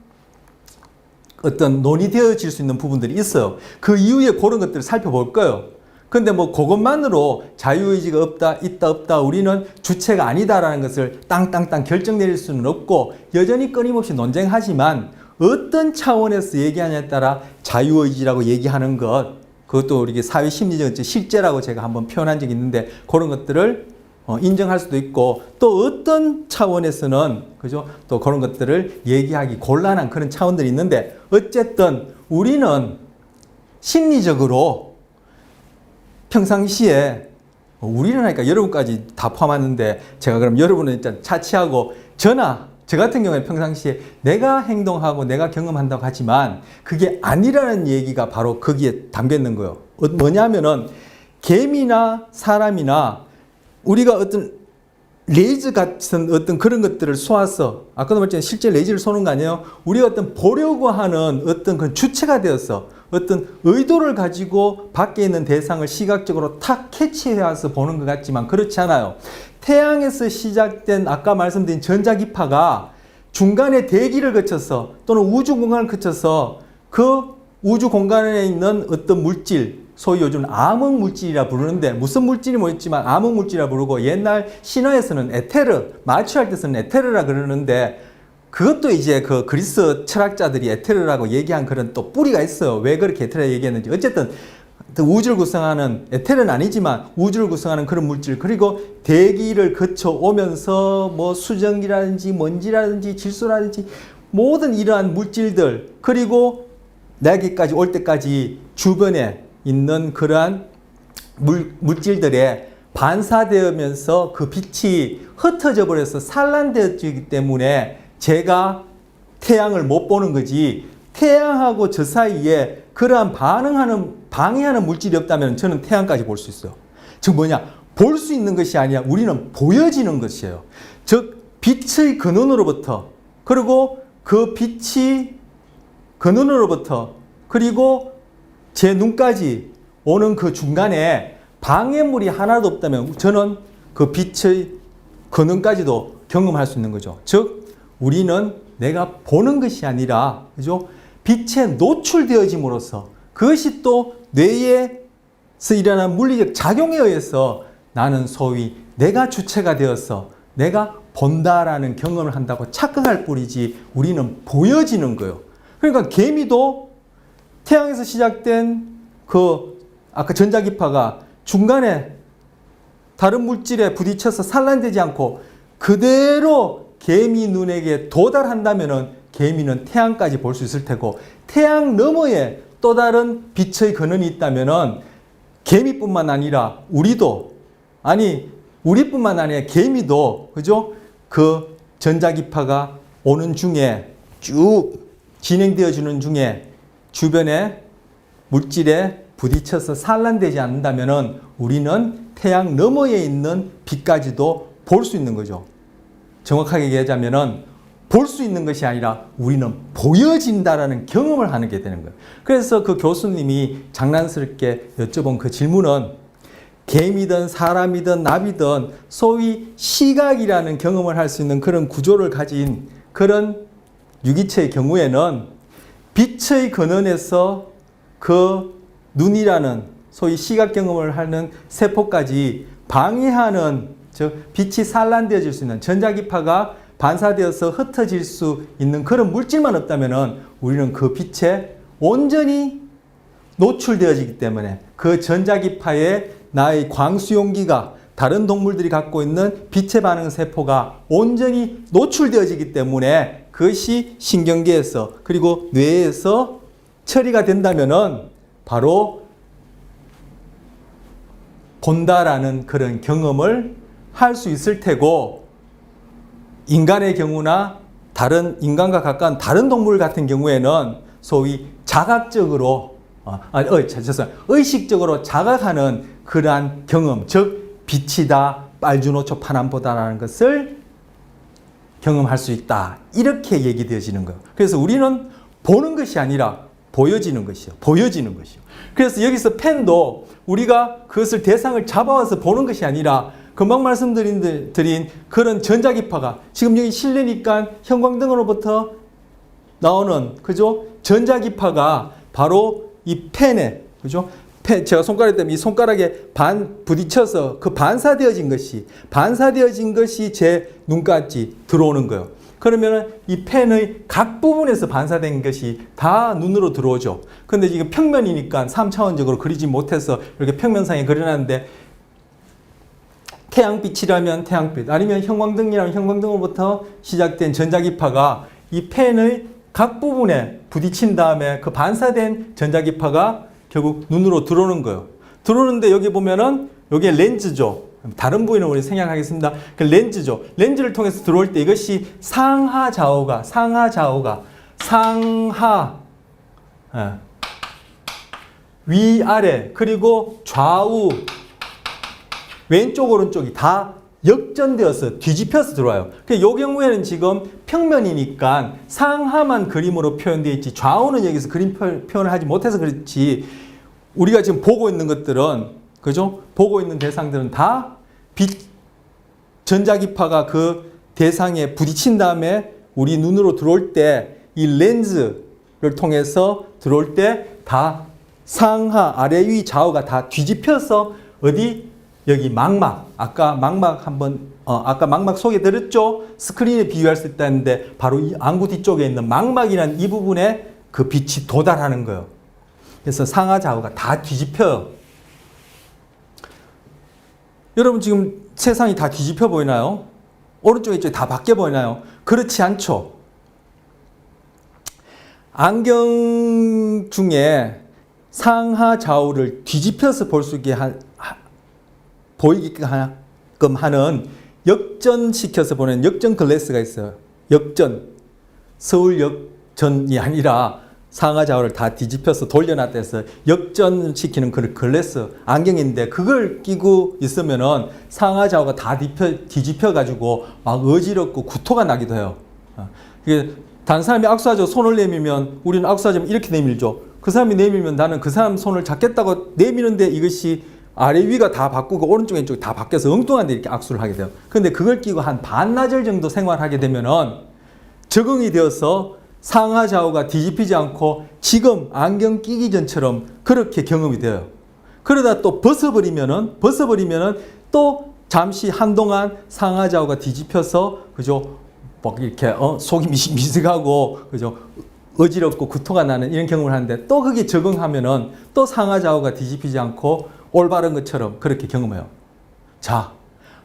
어떤 논의되어질 수 있는 부분들이 있어요. 그 이후에 그런 것들을 살펴볼 거예요. 근데 뭐 그것만으로 자유의지가 있다 없다, 우리는 주체가 아니다라는 것을 땅땅땅 결정 내릴 수는 없고, 여전히 끊임없이 논쟁하지만 어떤 차원에서 얘기하냐에 따라 자유의지라고 얘기하는 것, 그것도 우리 사회심리적 실제라고 제가 한번 표현한 적이 있는데, 그런 것들을 인정할 수도 있고, 또 어떤 차원에서는 그죠, 또 그런 것들을 얘기하기 곤란한 그런 차원들이 있는데, 어쨌든 우리는 심리적으로 평상시에, 우리는 하니까 여러분까지 다 포함하는데, 제가 그럼 여러분은 일단 차치하고 저 같은 경우에 평상시에 내가 행동하고 내가 경험한다고 하지만 그게 아니라는 얘기가 바로 거기에 담겨 있는 거예요. 뭐냐면은 개미나 사람이나 우리가 어떤 레이저 같은 어떤 그런 것들을 쏘아서, 아까도 말했지만 실제 레이저를 쏘는 거 아니에요? 우리가 어떤 보려고 하는 어떤 그런 주체가 되어서 어떤 의도를 가지고 밖에 있는 대상을 시각적으로 탁 캐치해와서 보는 것 같지만 그렇지 않아요. 태양에서 시작된 아까 말씀드린 전자기파가 중간에 대기를 거쳐서 또는 우주 공간을 거쳐서 그 우주 공간에 있는 어떤 물질, 소위 요즘 암흑 물질이라 부르는데, 무슨 물질이 모였지만 암흑 물질이라 부르고, 옛날 신화에서는 에테르, 마취할 때 쓰는 에테르라 그러는데, 그것도 이제 그 그리스 철학자들이 에테르라고 얘기한 그런 또 뿌리가 있어요. 왜 그렇게 에테르 얘기했는지. 어쨌든 우주를 구성하는, 에테르는 아니지만 우주를 구성하는 그런 물질, 그리고 대기를 거쳐 오면서 뭐 수정이라든지 먼지라든지 질소라든지 모든 이러한 물질들, 그리고 내게까지 올 때까지 주변에 있는 그러한 물질들에 반사되면서 그 빛이 흩어져 버려서 산란되어지기 때문에 제가 태양을 못 보는 거지, 태양하고 저 사이에 그러한 방해하는 물질이 없다면 저는 태양까지 볼 수 있어요. 즉 뭐냐, 볼 수 있는 것이 아니라 우리는 보여지는 것이에요. 즉 빛의 근원으로부터, 그리고 그 빛이 근원으로부터, 그리고 제 눈까지 오는 그 중간에 방해물이 하나도 없다면 저는 그 빛의 근원까지도 경험할 수 있는 거죠. 즉 우리는 내가 보는 것이 아니라, 그죠, 빛에 노출되어짐으로써 그것이 또 뇌에서 일어나는 물리적 작용에 의해서 나는 소위 내가 주체가 되어서 내가 본다라는 경험을 한다고 착각할 뿐이지, 우리는 보여지는 거예요. 그러니까 개미도 태양에서 시작된 그 아까 전자기파가 중간에 다른 물질에 부딪혀서 산란되지 않고 그대로 개미 눈에게 도달한다면은 개미는 태양까지 볼 수 있을 테고, 태양 너머에 또 다른 빛의 근원이 있다면은 개미뿐만 아니라 우리뿐만 아니라 개미도, 그죠? 그 전자기파가 오는 중에 쭉 진행되어 주는 중에 주변에 물질에 부딪혀서 산란되지 않는다면은 우리는 태양 너머에 있는 빛까지도 볼 수 있는 거죠. 정확하게 얘기하자면은 볼 수 있는 것이 아니라 우리는 보여진다라는 경험을 하게 되는 거예요. 그래서 그 교수님이 장난스럽게 여쭤본 그 질문은, 개미든 사람이든 나비든 소위 시각이라는 경험을 할 수 있는 그런 구조를 가진 그런 유기체의 경우에는 빛의 근원에서 그 눈이라는 소위 시각 경험을 하는 세포까지 방해하는, 즉 빛이 산란되어질 수 있는 전자기파가 반사되어서 흩어질 수 있는 그런 물질만 없다면은 우리는 그 빛에 온전히 노출되어지기 때문에 그 전자기파에 나의 광수용기가 다른 동물들이 갖고 있는 빛의 반응 세포가 온전히 노출되어지기 때문에 그것이 신경계에서 그리고 뇌에서 처리가 된다면은 바로 본다라는 그런 경험을 할 수 있을 테고, 인간의 경우나 다른 인간과 가까운 다른 동물 같은 경우에는 소위 자각적으로 의식적으로 자각하는 그러한 경험, 즉 빛이다, 빨주노초 파남보다라는 것을 경험할 수 있다, 이렇게 얘기되어지는 거예요. 그래서 우리는 보는 것이 아니라 보여지는 것이요. 그래서 여기서 펜도 우리가 그것을 대상을 잡아와서 보는 것이 아니라 금방 말씀드린 그런 전자기파가 지금 여기 실내니까 형광등으로부터 나오는 그죠? 전자기파가 바로 이 펜에 그죠? 제가 손가락에 때문에 이 손가락에 부딪혀서 그 반사되어진 것이 제 눈까지 들어오는 거예요. 그러면은 이 펜의 각 부분에서 반사된 것이 다 눈으로 들어오죠. 근데 지금 평면이니까 3차원적으로 그리지 못해서 이렇게 평면상에 그려놨는데, 태양빛이라면 태양빛, 아니면 형광등이라면 형광등으로부터 시작된 전자기파가 이 펜의 각 부분에 부딪힌 다음에 그 반사된 전자기파가 결국 눈으로 들어오는 거예요. 들어오는데 여기 보면은 여기에 렌즈죠. 다른 부위는 우리 생략하겠습니다. 그 렌즈죠. 렌즈를 통해서 들어올 때 이것이 상하 위아래 그리고 좌우 왼쪽 오른쪽이 다 역전되어서 뒤집혀서 들어와요. 이 경우에는 지금 평면이니까 상하만 그림으로 표현되어 있지 좌우는 여기서 그림 표현을 하지 못해서 그렇지, 우리가 지금 보고 있는 것들은 그죠? 보고 있는 대상들은 다 전자기파가 그 대상에 부딪힌 다음에 우리 눈으로 들어올 때 이 렌즈를 통해서 들어올 때 다 상하, 아래, 위, 좌우가 다 뒤집혀서 어디? 여기 망막. 아까 망막 소개드렸죠? 스크린에 비유할 수 있다는데 바로 이 안구 뒤쪽에 있는 망막이라는 이 부분에 그 빛이 도달하는 거예요. 그래서 상하, 좌우가 다 뒤집혀요. 여러분 지금 세상이 다 뒤집혀 보이나요? 오른쪽에 이쪽에 다 바뀌어 보이나요? 그렇지 않죠. 안경 중에 상하 좌우를 뒤집혀서 볼 수 있게 보이게끔 하는 역전시켜서 보는 역전 글래스가 있어요. 역전. 서울역전이 아니라 상하 좌우를 다 뒤집혀서 돌려놨다 해서 역전시키는 그런 글래스 안경인데, 그걸 끼고 있으면은 상하 좌우가 다 뒤집혀가지고 막 어지럽고 구토가 나기도 해요. 이게 다른 사람이 악수하자고 손을 내밀면 우리는 악수하자면 이렇게 내밀죠. 그 사람이 내밀면 나는 그 사람 손을 잡겠다고 내미는데 이것이 아래 위가 다 바꾸고 오른쪽 왼쪽이 다 바뀌어서 엉뚱한데 이렇게 악수를 하게 돼요. 근데 그걸 끼고 한 반나절 정도 생활하게 되면은 적응이 되어서 상하 좌우가 뒤집히지 않고 지금 안경 끼기 전처럼 그렇게 경험이 돼요. 그러다 또 벗어버리면은 또 잠시 한동안 상하 좌우가 뒤집혀서 그죠? 막 이렇게 속이 미식미식하고 그죠? 어지럽고 구토가 나는 이런 경험을 하는데, 또 그게 적응하면은 또 상하 좌우가 뒤집히지 않고 올바른 것처럼 그렇게 경험해요. 자,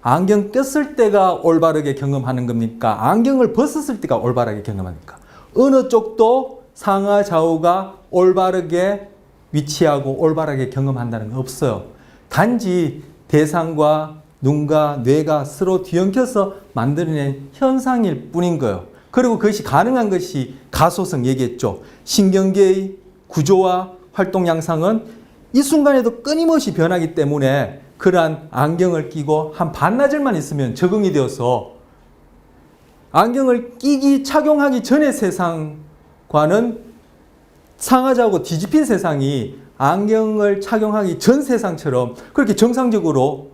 안경 꼈을 때가 올바르게 경험하는 겁니까? 안경을 벗었을 때가 올바르게 경험합니까? 어느 쪽도 상하 좌우가 올바르게 위치하고 올바르게 경험한다는 건 없어요. 단지 대상과 눈과 뇌가 서로 뒤엉켜서 만들어낸 현상일 뿐인 거예요. 그리고 그것이 가능한 것이 가소성 얘기했죠. 신경계의 구조와 활동 양상은 이 순간에도 끊임없이 변하기 때문에 그러한 안경을 끼고 한 반나절만 있으면 적응이 되어서 안경을 착용하기 전의 세상과는 상하좌우가 뒤집힌 세상이 안경을 착용하기 전 세상처럼 그렇게 정상적으로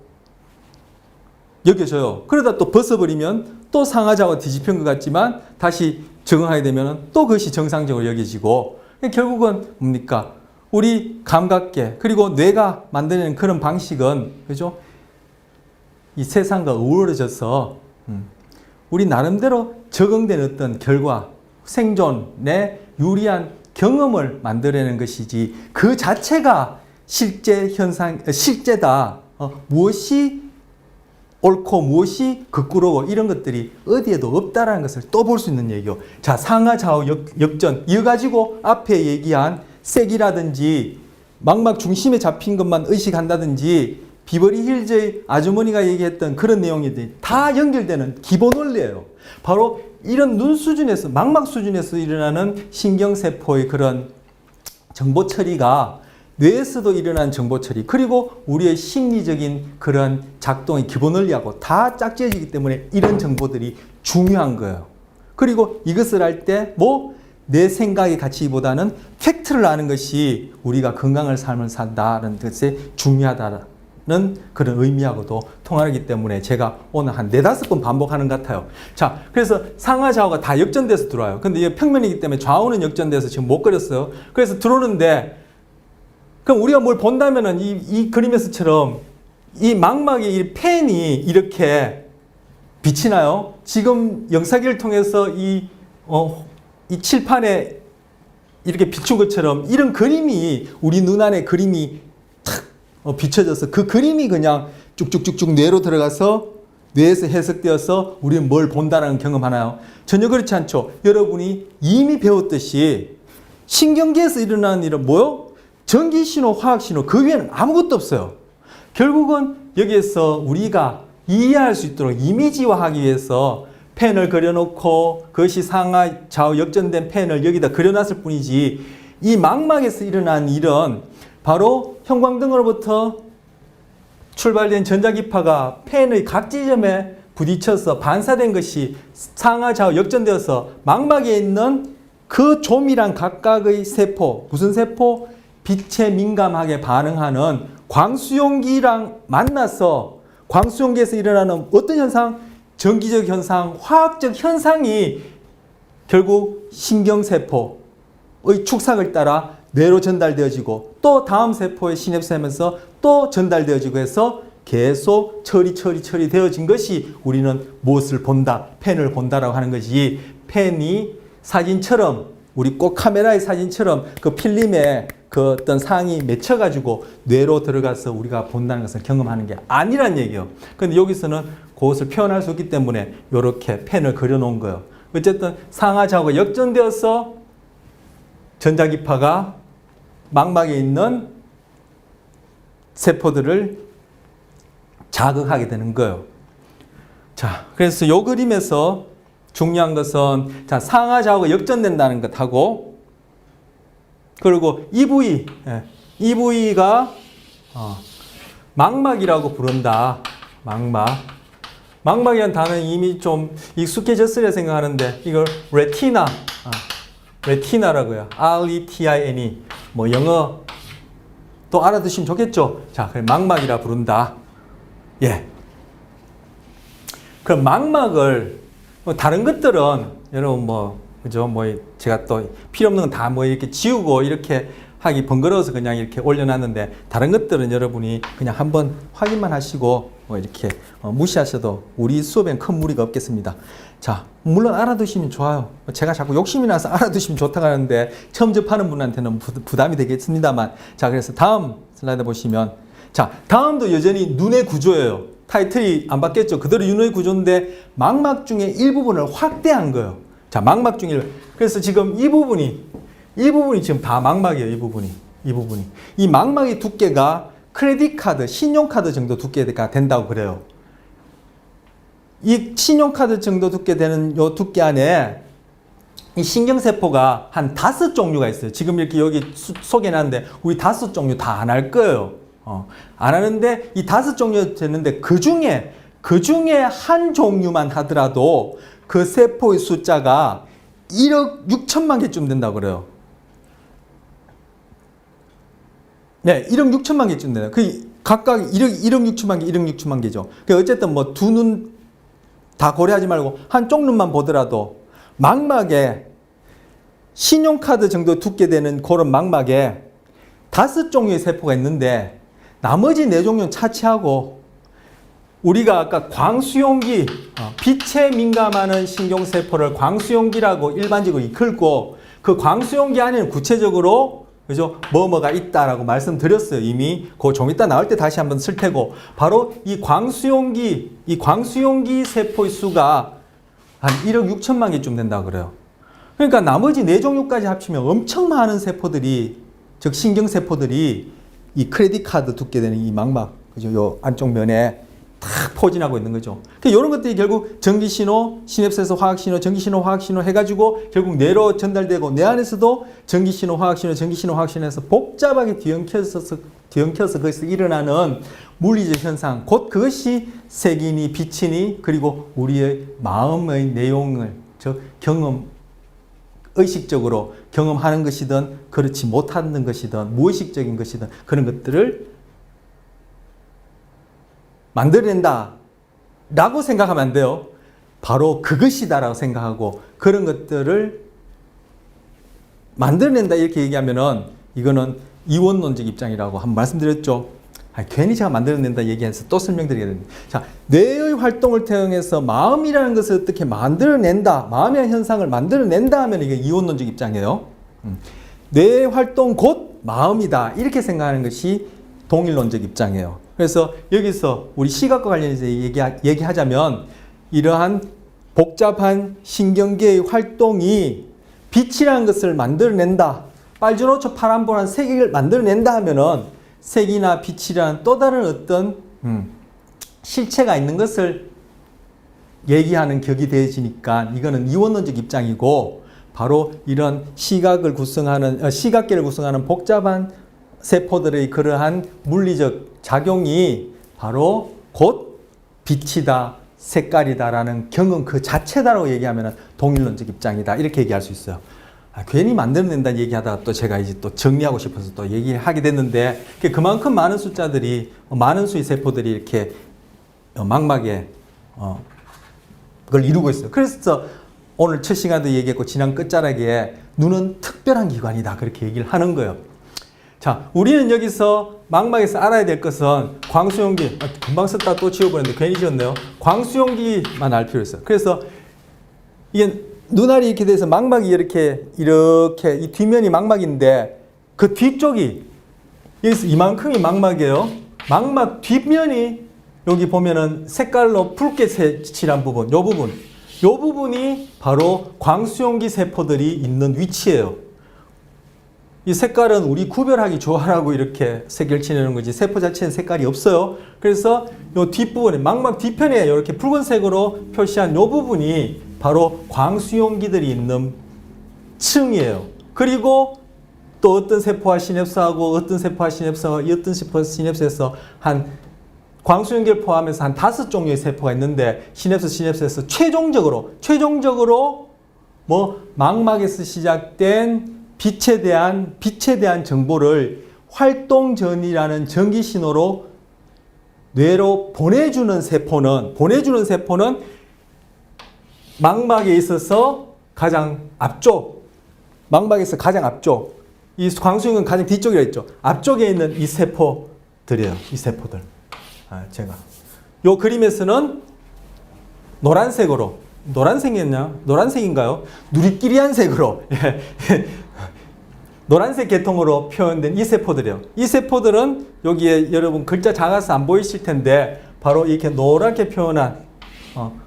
여겨져요. 그러다 또 벗어버리면 또 상하좌우가 뒤집힌 것 같지만 다시 적응하게 되면 또 그것이 정상적으로 여겨지고, 결국은 뭡니까? 우리 감각계 그리고 뇌가 만드는 그런 방식은 그죠? 이 세상과 어우러져서 우리 나름대로 적응된 어떤 결과, 생존에 유리한 경험을 만들어내는 것이지 그 자체가 실제 현상, 실제다. 무엇이 옳고 무엇이 거꾸로고 이런 것들이 어디에도 없다라는 것을 또 볼 수 있는 얘기요. 자, 상하 좌우 역전 이어가지고 앞에 얘기한 색이라든지 망막 중심에 잡힌 것만 의식한다든지 비버리 힐즈의 아주머니가 얘기했던 그런 내용이 다 연결되는 기본 원리예요. 바로 이런 눈 수준에서 망막 수준에서 일어나는 신경세포의 그런 정보 처리가 뇌에서도 일어난 정보 처리 그리고 우리의 심리적인 그런 작동의 기본 원리하고 다 짝지어지기 때문에 이런 정보들이 중요한 거예요. 그리고 이것을 할 때 내 생각의 가치보다는 팩트를 아는 것이 우리가 건강한 삶을 산다는 것에 중요하다는 그런 의미하고도 통하기 때문에 제가 오늘 한 4-5번 반복하는 것 같아요. 자, 그래서 상하 좌우가 다 역전돼서 들어와요. 근데 이게 평면이기 때문에 좌우는 역전돼서 지금 못 그렸어요. 그래서 들어오는데 그럼 우리가 뭘 본다면은 이 그림에서처럼 이 망막의 이 펜이 이렇게 빛이 나요. 지금 영상기를 통해서 이 칠판에 이렇게 비춘 것처럼 이런 그림이 우리 눈 안에 그림이 탁 비춰져서 그 그림이 그냥 쭉쭉쭉쭉 뇌로 들어가서 뇌에서 해석되어서 우리는 뭘 본다는 경험하나요? 전혀 그렇지 않죠. 여러분이 이미 배웠듯이 신경계에서 일어나는 일은 뭐요? 전기신호, 화학신호 그 위에는 아무것도 없어요. 결국은 여기에서 우리가 이해할 수 있도록 이미지화하기 위해서 펜을 그려놓고 그것이 상하 좌우 역전된 펜을 여기다 그려놨을 뿐이지 이 망막에서 일어난 일은 바로 형광등으로부터 출발된 전자기파가 펜의 각 지점에 부딪혀서 반사된 것이 상하 좌우 역전되어서 망막에 있는 그 조밀한 각각의 세포, 무슨 세포? 빛에 민감하게 반응하는 광수용기랑 만나서 광수용기에서 일어나는 어떤 현상? 전기적 현상, 화학적 현상이 결국 신경세포의 축삭을 따라 뇌로 전달되어지고 또 다음 세포의 시냅스하면서 또 전달되어지고 해서 계속 처리되어진 것이 우리는 무엇을 본다, 펜을 본다라고 하는 것이 펜이 사진처럼 우리 꼭 카메라의 사진처럼 그 필름에 그 어떤 상이 맺혀가지고 뇌로 들어가서 우리가 본다는 것을 경험하는 게 아니란 얘기예요. 근데 여기서는 그것을 표현할 수 있기 때문에 이렇게 펜을 그려놓은 거예요. 어쨌든 상하 좌우가 역전되어서 전자기파가 망막에 있는 세포들을 자극하게 되는 거예요. 자, 그래서 이 그림에서 중요한 것은 자, 상하 좌우가 역전된다는 것하고 그리고 이 부위, 이 부위가 망막이라고 부른다. 망막이라는 단어는 이미 좀 익숙해졌으려 생각하는데 이걸 레티나라고요. R-E-T-I-N-E. 뭐 영어 또 알아두시면 좋겠죠. 자, 그럼 망막이라 부른다. 예. 그럼 망막을 다른 것들은 여러분 그죠? 제가 또 필요 없는 건 다 이렇게 지우고 이렇게 하기 번거로워서 그냥 이렇게 올려놨는데 다른 것들은 여러분이 그냥 한번 확인만 하시고 이렇게 무시하셔도 우리 수업엔 큰 무리가 없겠습니다. 자, 물론 알아두시면 좋아요. 제가 자꾸 욕심이 나서 알아두시면 좋다고 하는데 처음 접하는 분한테는 부담이 되겠습니다만 자, 그래서 다음 슬라이드 보시면 자, 다음도 여전히 눈의 구조예요. 타이틀이 안 바뀌었죠. 그대로 눈의 구조인데 망막 중에 일부분을 확대한 거예요. 자, 망막 중에 그래서 지금 이 부분이 지금 다 망막이에요. 이 부분이 이 망막의 두께가 크레딧 카드, 신용카드 정도 두께가 된다고 그래요. 이 신용카드 정도 두께 되는 요 두께 안에 이 신경세포가 한 5종류가 있어요. 지금 이렇게 여기 소개해놨는데 우리 5종류 다 안 할 거예요. 안 하는데 이 5종류 됐는데 그 중에 한 종류만 하더라도 그 세포의 숫자가 1억 6천만 개쯤 된다고 그래요. 네, 1억 6천만 개쯤 돼요. 그 각각 1억 6천만 개, 1억 6천만 개죠. 어쨌든 두 눈 다 고려하지 말고 한쪽 눈만 보더라도 망막에 신용카드 정도 두께 되는 그런 망막에 5종류의 세포가 있는데 나머지 4종류는 차치하고 우리가 아까 광수용기, 빛에 민감하는 신경세포를 광수용기라고 일반적으로 이끌고 그 광수용기 안에는 구체적으로 그죠? 뭐가 있다라고 말씀드렸어요. 이미 그 좀 이따 나올 때 다시 한번 쓸 테고 바로 이 광수용기 세포의 수가 한 1억 6천만 개쯤 된다고 그래요. 그러니까 나머지 네 종류까지 합치면 엄청 많은 세포들이 즉 신경세포들이 이 크레딧 카드 두께 되는 이 망막 그죠? 요 안쪽 면에 탁 포진하고 있는 거죠. 이런 것들이 결국 전기신호, 시냅스에서 화학신호, 전기신호, 화학신호 해가지고 결국 뇌로 전달되고 뇌 안에서도 전기신호, 화학신호, 전기신호, 화학신호에서 복잡하게 뒤엉켜서 거기서 일어나는 물리적 현상, 곧 그것이 색이니 빛이니 그리고 우리의 마음의 내용을 경험, 의식적으로 경험하는 것이든 그렇지 못하는 것이든 무의식적인 것이든 그런 것들을 만들어낸다 라고 생각하면 안 돼요. 바로 그것이다 라고 생각하고 그런 것들을 만들어낸다 이렇게 얘기하면은 이거는 이원론적 입장이라고 한번 말씀드렸죠. 괜히 제가 만들어낸다 얘기해서 또 설명드리게 됩니다. 자, 뇌의 활동을 통해서 마음이라는 것을 어떻게 만들어낸다, 마음의 현상을 만들어낸다 하면 이게 이원론적 입장이에요. 뇌의 활동 곧 마음이다 이렇게 생각하는 것이 동일론적 입장이에요. 그래서 여기서 우리 시각과 관련해서 얘기하자면 이러한 복잡한 신경계의 활동이 빛이라는 것을 만들어낸다. 빨주노초 파란보란 색을 만들어낸다 하면은 색이나 빛이라는 또 다른 어떤 실체가 있는 것을 얘기하는 격이 되어지니까 이거는 이원론적 입장이고 바로 이런 시각계를 구성하는 복잡한 세포들의 그러한 물리적 작용이 바로 곧 빛이다, 색깔이다라는 경험 그 자체다라고 얘기하면 동일론적 입장이다 이렇게 얘기할 수 있어요. 괜히 만들어낸다는 얘기하다가 또 제가 이제 또 정리하고 싶어서 또 얘기하게 됐는데 그만큼 많은 숫자들이 많은 수의 세포들이 이렇게 망막에 그걸 이루고 있어요. 그래서 오늘 첫 시간도 얘기했고 지난 끝자락에 눈은 특별한 기관이다 그렇게 얘기를 하는 거예요. 자, 우리는 여기서 망막에서 알아야 될 것은 광수용기, 금방 썼다 또 지워버렸는데 괜히 지웠네요. 광수용기만 알 필요 있어요. 그래서 이게 눈알이 이렇게 돼서 망막이 이렇게 이 뒷면이 망막인데 그 뒤쪽이 여기서 이만큼이 망막이에요. 망막 뒷면이 여기 보면은 색깔로 붉게 칠한 부분, 요 부분이 바로 광수용기 세포들이 있는 위치예요. 이 색깔은 우리 구별하기 좋아라고 이렇게 색을 칠하는 거지 세포 자체는 색깔이 없어요. 그래서 이 뒷부분에 망막 뒤편에 이렇게 붉은색으로 표시한 이 부분이 바로 광수용기들이 있는 층이에요. 그리고 또 어떤 세포와 시냅스하고 어떤 세포와 시냅스와 어떤 세포와 시냅스에서 한 광수용기를 포함해서 한 5종류의 세포가 있는데 시냅스에서 최종적으로 뭐 망막에서 시작된 빛에 대한 정보를 활동전이라는 전기 신호로 뇌로 보내주는 세포는 망막에 있어서 가장 앞쪽, 이 광수용은 가장 뒤쪽이라 했죠. 앞쪽에 있는 이 세포들이에요. 이 세포들. 제가 요 그림에서는 노란색인가요? 누리끼리한 색으로 노란색 계통으로 표현된 이 세포들이에요. 이 세포들은 여기에 여러분 글자 작아서 안 보이실 텐데 바로 이렇게 노랗게 표현한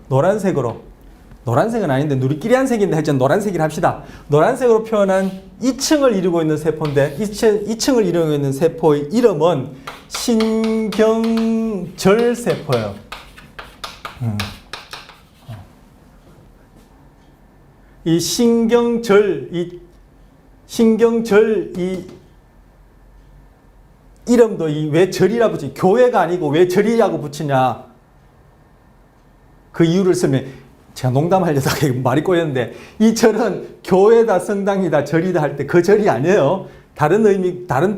노란색은 아닌데 누리끼리한 색인데 하여튼 노란색이라 합시다. 노란색으로 표현한 2층을 이루고 있는 세포인데 2층을 이루고 있는 세포의 이름은 신경절 세포예요. 이 신경절 이름도 왜 절이라 붙이냐, 교회가 아니고 왜 절이라고 붙이냐 그 이유를 쓰면 제가 농담하려다가 말이 꼬였는데 이 절은 교회다 성당이다 절이다 할 때 그 절이 아니에요. 다른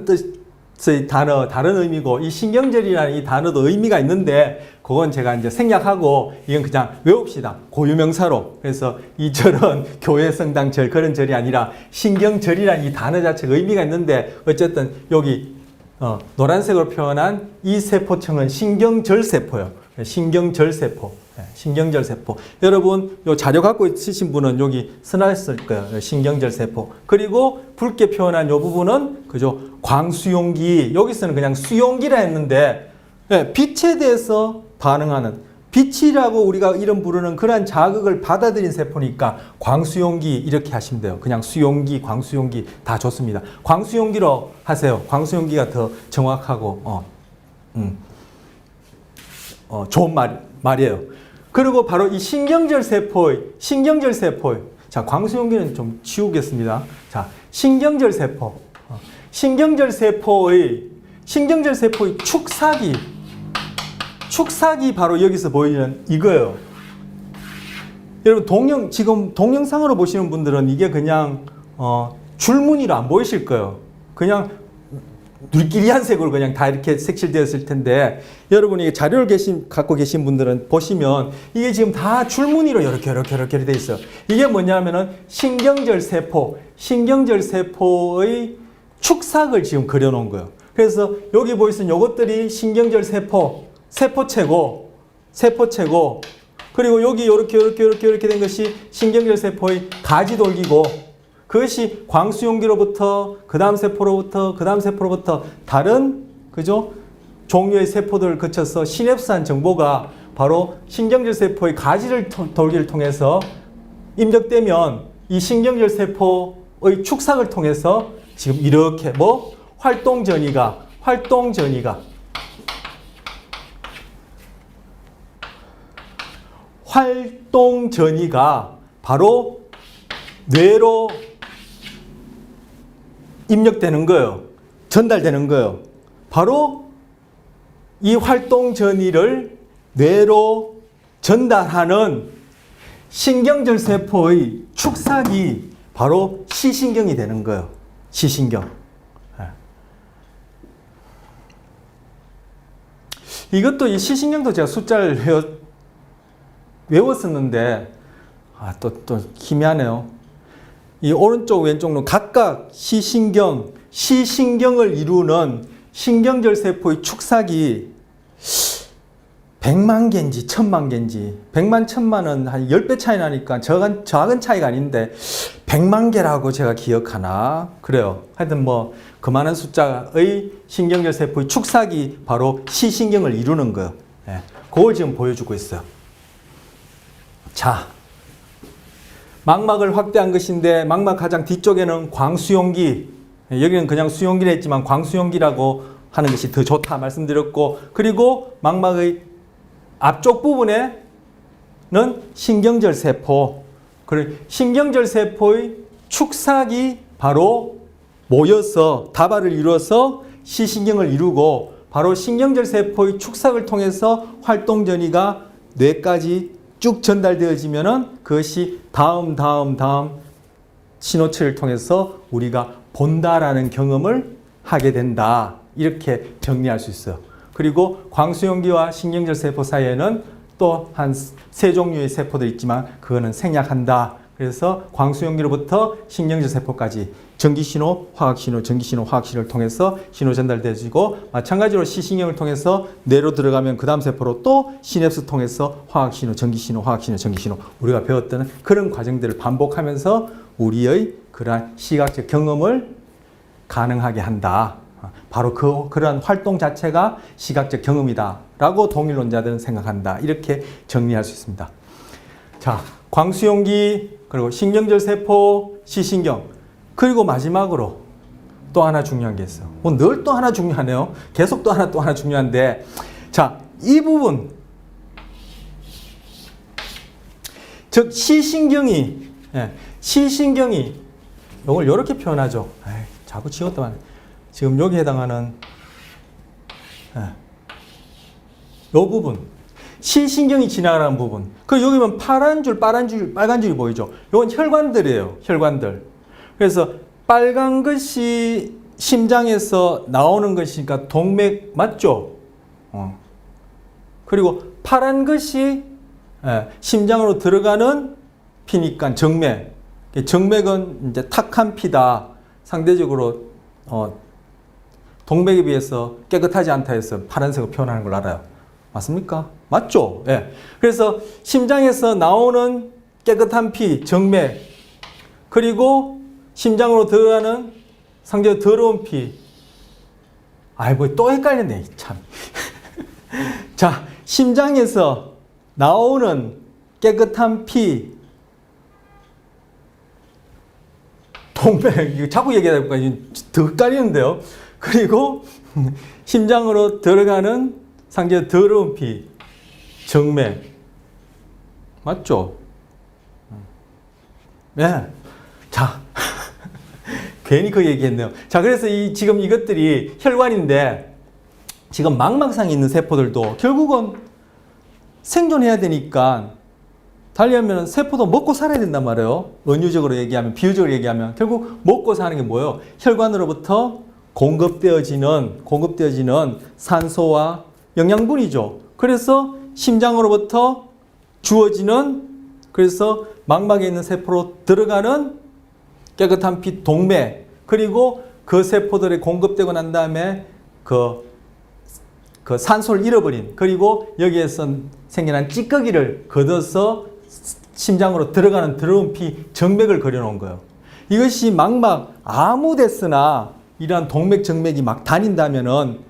뜻의 단어, 다른 의미고 이 신경절이라는 이 단어도 의미가 있는데 그건 제가 이제 생략하고 이건 그냥 외웁시다. 고유명사로. 그래서 이 절은 교회 성당 절 그런 절이 아니라 신경절이라는 이 단어 자체가 의미가 있는데 어쨌든 여기 노란색으로 표현한 이 세포층은 신경절 세포예요. 신경절세포. 신경절세포. 여러분, 요 자료 갖고 있으신 분은 여기 써놨을 거예요. 신경절세포. 그리고 붉게 표현한 요 부분은, 그죠? 광수용기. 여기서는 그냥 수용기라 했는데, 빛에 대해서 반응하는, 빛이라고 우리가 이름 부르는 그러한 자극을 받아들인 세포니까 광수용기 이렇게 하시면 돼요. 그냥 수용기, 광수용기 다 좋습니다. 광수용기로 하세요. 광수용기가 더 정확하고, 좋은 말이에요. 그리고 바로 이 신경절세포의, 자, 광수용기는 좀 지우겠습니다. 자, 신경절세포의 축삭이 바로 여기서 보이는 이거예요. 여러분, 지금 동영상으로 보시는 분들은 이게 그냥, 줄무늬로 안 보이실 거예요. 그냥 눈길이한 색으로 그냥 다 이렇게 색칠되었을 텐데, 여러분이 자료를 갖고 계신 분들은 보시면 이게 지금 다 줄무늬로 이렇게 돼 있어요. 이게 뭐냐면은 신경절세포의 축삭을 지금 그려놓은 거예요. 그래서 여기 보이시는 요것들이 세포체고, 그리고 여기 이렇게 된 것이 신경절세포의 가지돌기고, 그것이 광수용기로부터, 그 다음 세포로부터 다른, 그죠? 종류의 세포들을 거쳐서 시냅스한 정보가 바로 신경절세포의 가지돌기를 통해서 입력되면 이 신경절세포의 축삭을 통해서 지금 이렇게 활동전이가 바로 뇌로 입력되는 거예요. 전달되는 거예요. 바로 이 활동전이를 뇌로 전달하는 신경절세포의 축삭이 바로 시신경이 되는 거예요. 시신경. 이것도 이 시신경도 제가 숫자를 외웠었는데, 또 희미하네요. 이 오른쪽 왼쪽은 각각 시신경을 이루는 신경절세포의 축삭이 100만 개인지 1000만 개인지, 100만 1000만은 한 10배 차이 나니까 작은 차이가 아닌데 100만 개라고 제가 기억하나 그래요. 하여튼 그만한 숫자의 신경절세포의 축삭이 바로 시신경을 이루는 거예요. 그걸 지금 보여주고 있어요. 자, 망막을 확대한 것인데, 망막 가장 뒤쪽에는 광수용기, 여기는 그냥 수용기라 했지만 광수용기라고 하는 것이 더 좋다 말씀드렸고, 그리고 망막의 앞쪽 부분에는 신경절세포, 그리고 신경절세포의 축삭이 바로 모여서 다발을 이루어서 시신경을 이루고, 바로 신경절세포의 축삭을 통해서 활동전이가 뇌까지 쭉 전달되어지면은 그것이 다음 신호체를 통해서 우리가 본다라는 경험을 하게 된다. 이렇게 정리할 수 있어요. 그리고 광수용기와 신경절세포 사이에는 또 한 3종류의 세포들이 있지만 그거는 생략한다. 그래서 광수용기로부터 신경절세포까지 전기신호, 화학신호, 전기신호, 화학신호를 통해서 신호 전달되어지고, 마찬가지로 시신경을 통해서 뇌로 들어가면 그 다음 세포로 또 시냅스 통해서 화학신호, 전기신호, 화학신호, 전기신호, 우리가 배웠던 그런 과정들을 반복하면서 우리의 그러한 시각적 경험을 가능하게 한다. 바로 그러한 활동 자체가 시각적 경험이다 라고 동일론자들은 생각한다. 이렇게 정리할 수 있습니다. 자, 광수용기, 그리고 신경절세포, 시신경, 그리고 마지막으로 또 하나 중요한 게 있어요. 늘 또 하나 중요하네요. 계속 또 하나 중요한데, 자, 이 부분, 즉 시신경이 이걸 이렇게 표현하죠. 자꾸 지웠더만. 지금 여기 해당하는 이 부분, 시신경이 지나가는 부분. 그 여기 보면 파란 줄, 빨간 줄이 보이죠. 이건 혈관들이에요. 혈관들. 그래서 빨간 것이 심장에서 나오는 것이니까 동맥 맞죠? 그리고 파란 것이 심장으로 들어가는 피니까 정맥. 정맥은 이제 탁한 피다. 상대적으로 동맥에 비해서 깨끗하지 않다 해서 파란색으로 표현하는 걸 알아요. 맞습니까? 맞죠? 예. 그래서 심장에서 나오는 깨끗한 피, 정맥, 그리고 심장으로 들어가는 상대적으로 더러운 피. 아이고, 또 헷갈렸네, 참. 자, 심장에서 나오는 깨끗한 피, 동맥, 이거 자꾸 얘기하다 보니까 더 헷갈리는데요. 그리고 심장으로 들어가는 상대적으로 더러운 피, 정맥. 맞죠? 네. 자, 괜히 그 얘기했네요. 자, 그래서 지금 이것들이 혈관인데, 지금 망막상에 있는 세포들도 결국은 생존해야 되니까, 달리하면 세포도 먹고 살아야 된단 말이에요. 은유적으로 얘기하면, 비유적으로 얘기하면, 결국 먹고 사는 게 뭐예요? 혈관으로부터 공급되어지는 산소와 영양분이죠. 그래서 심장으로부터 주어지는, 그래서 망막에 있는 세포로 들어가는 깨끗한 피, 동맥, 그리고 그 세포들이 공급되고 난 다음에 그 산소를 잃어버린, 그리고 여기에서 생겨난 찌꺼기를 걷어서 심장으로 들어가는 더러운 피, 정맥을 그려놓은 거예요. 이것이 망막 아무 데서나 이러한 동맥, 정맥이 막 다닌다면은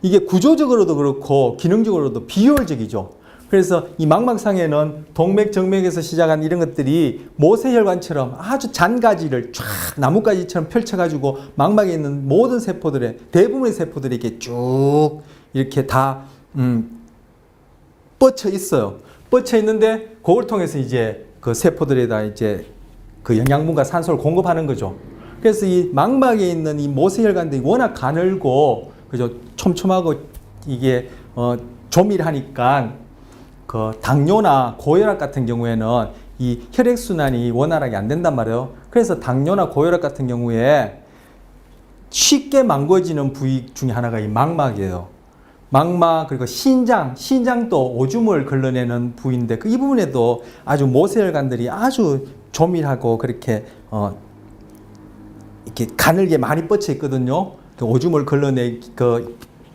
이게 구조적으로도 그렇고 기능적으로도 비효율적이죠. 그래서 이 망막상에는 동맥, 정맥에서 시작한 이런 것들이 모세혈관처럼 아주 잔가지를 쫙 나뭇가지처럼 펼쳐가지고 망막에 있는 모든 세포들의 대부분의 세포들이 이렇게 쭉 이렇게 다 뻗쳐 있어요. 뻗쳐 있는데 그걸 통해서 이제 그 세포들에다 이제 그 영양분과 산소를 공급하는 거죠. 그래서 이 망막에 있는 이 모세혈관들이 워낙 가늘고 그죠, 촘촘하고 이게 조밀하니까 그 당뇨나 고혈압 같은 경우에는 이 혈액순환이 원활하게 안 된단 말이에요. 그래서 당뇨나 고혈압 같은 경우에 쉽게 망가지는 부위 중에 하나가 이 망막이에요. 망막, 그리고 신장도 오줌을 걸러내는 부위인데 이 부분에도 아주 모세혈관들이 아주 조밀하고 그렇게 이렇게 가늘게 많이 뻗쳐 있거든요. 오줌을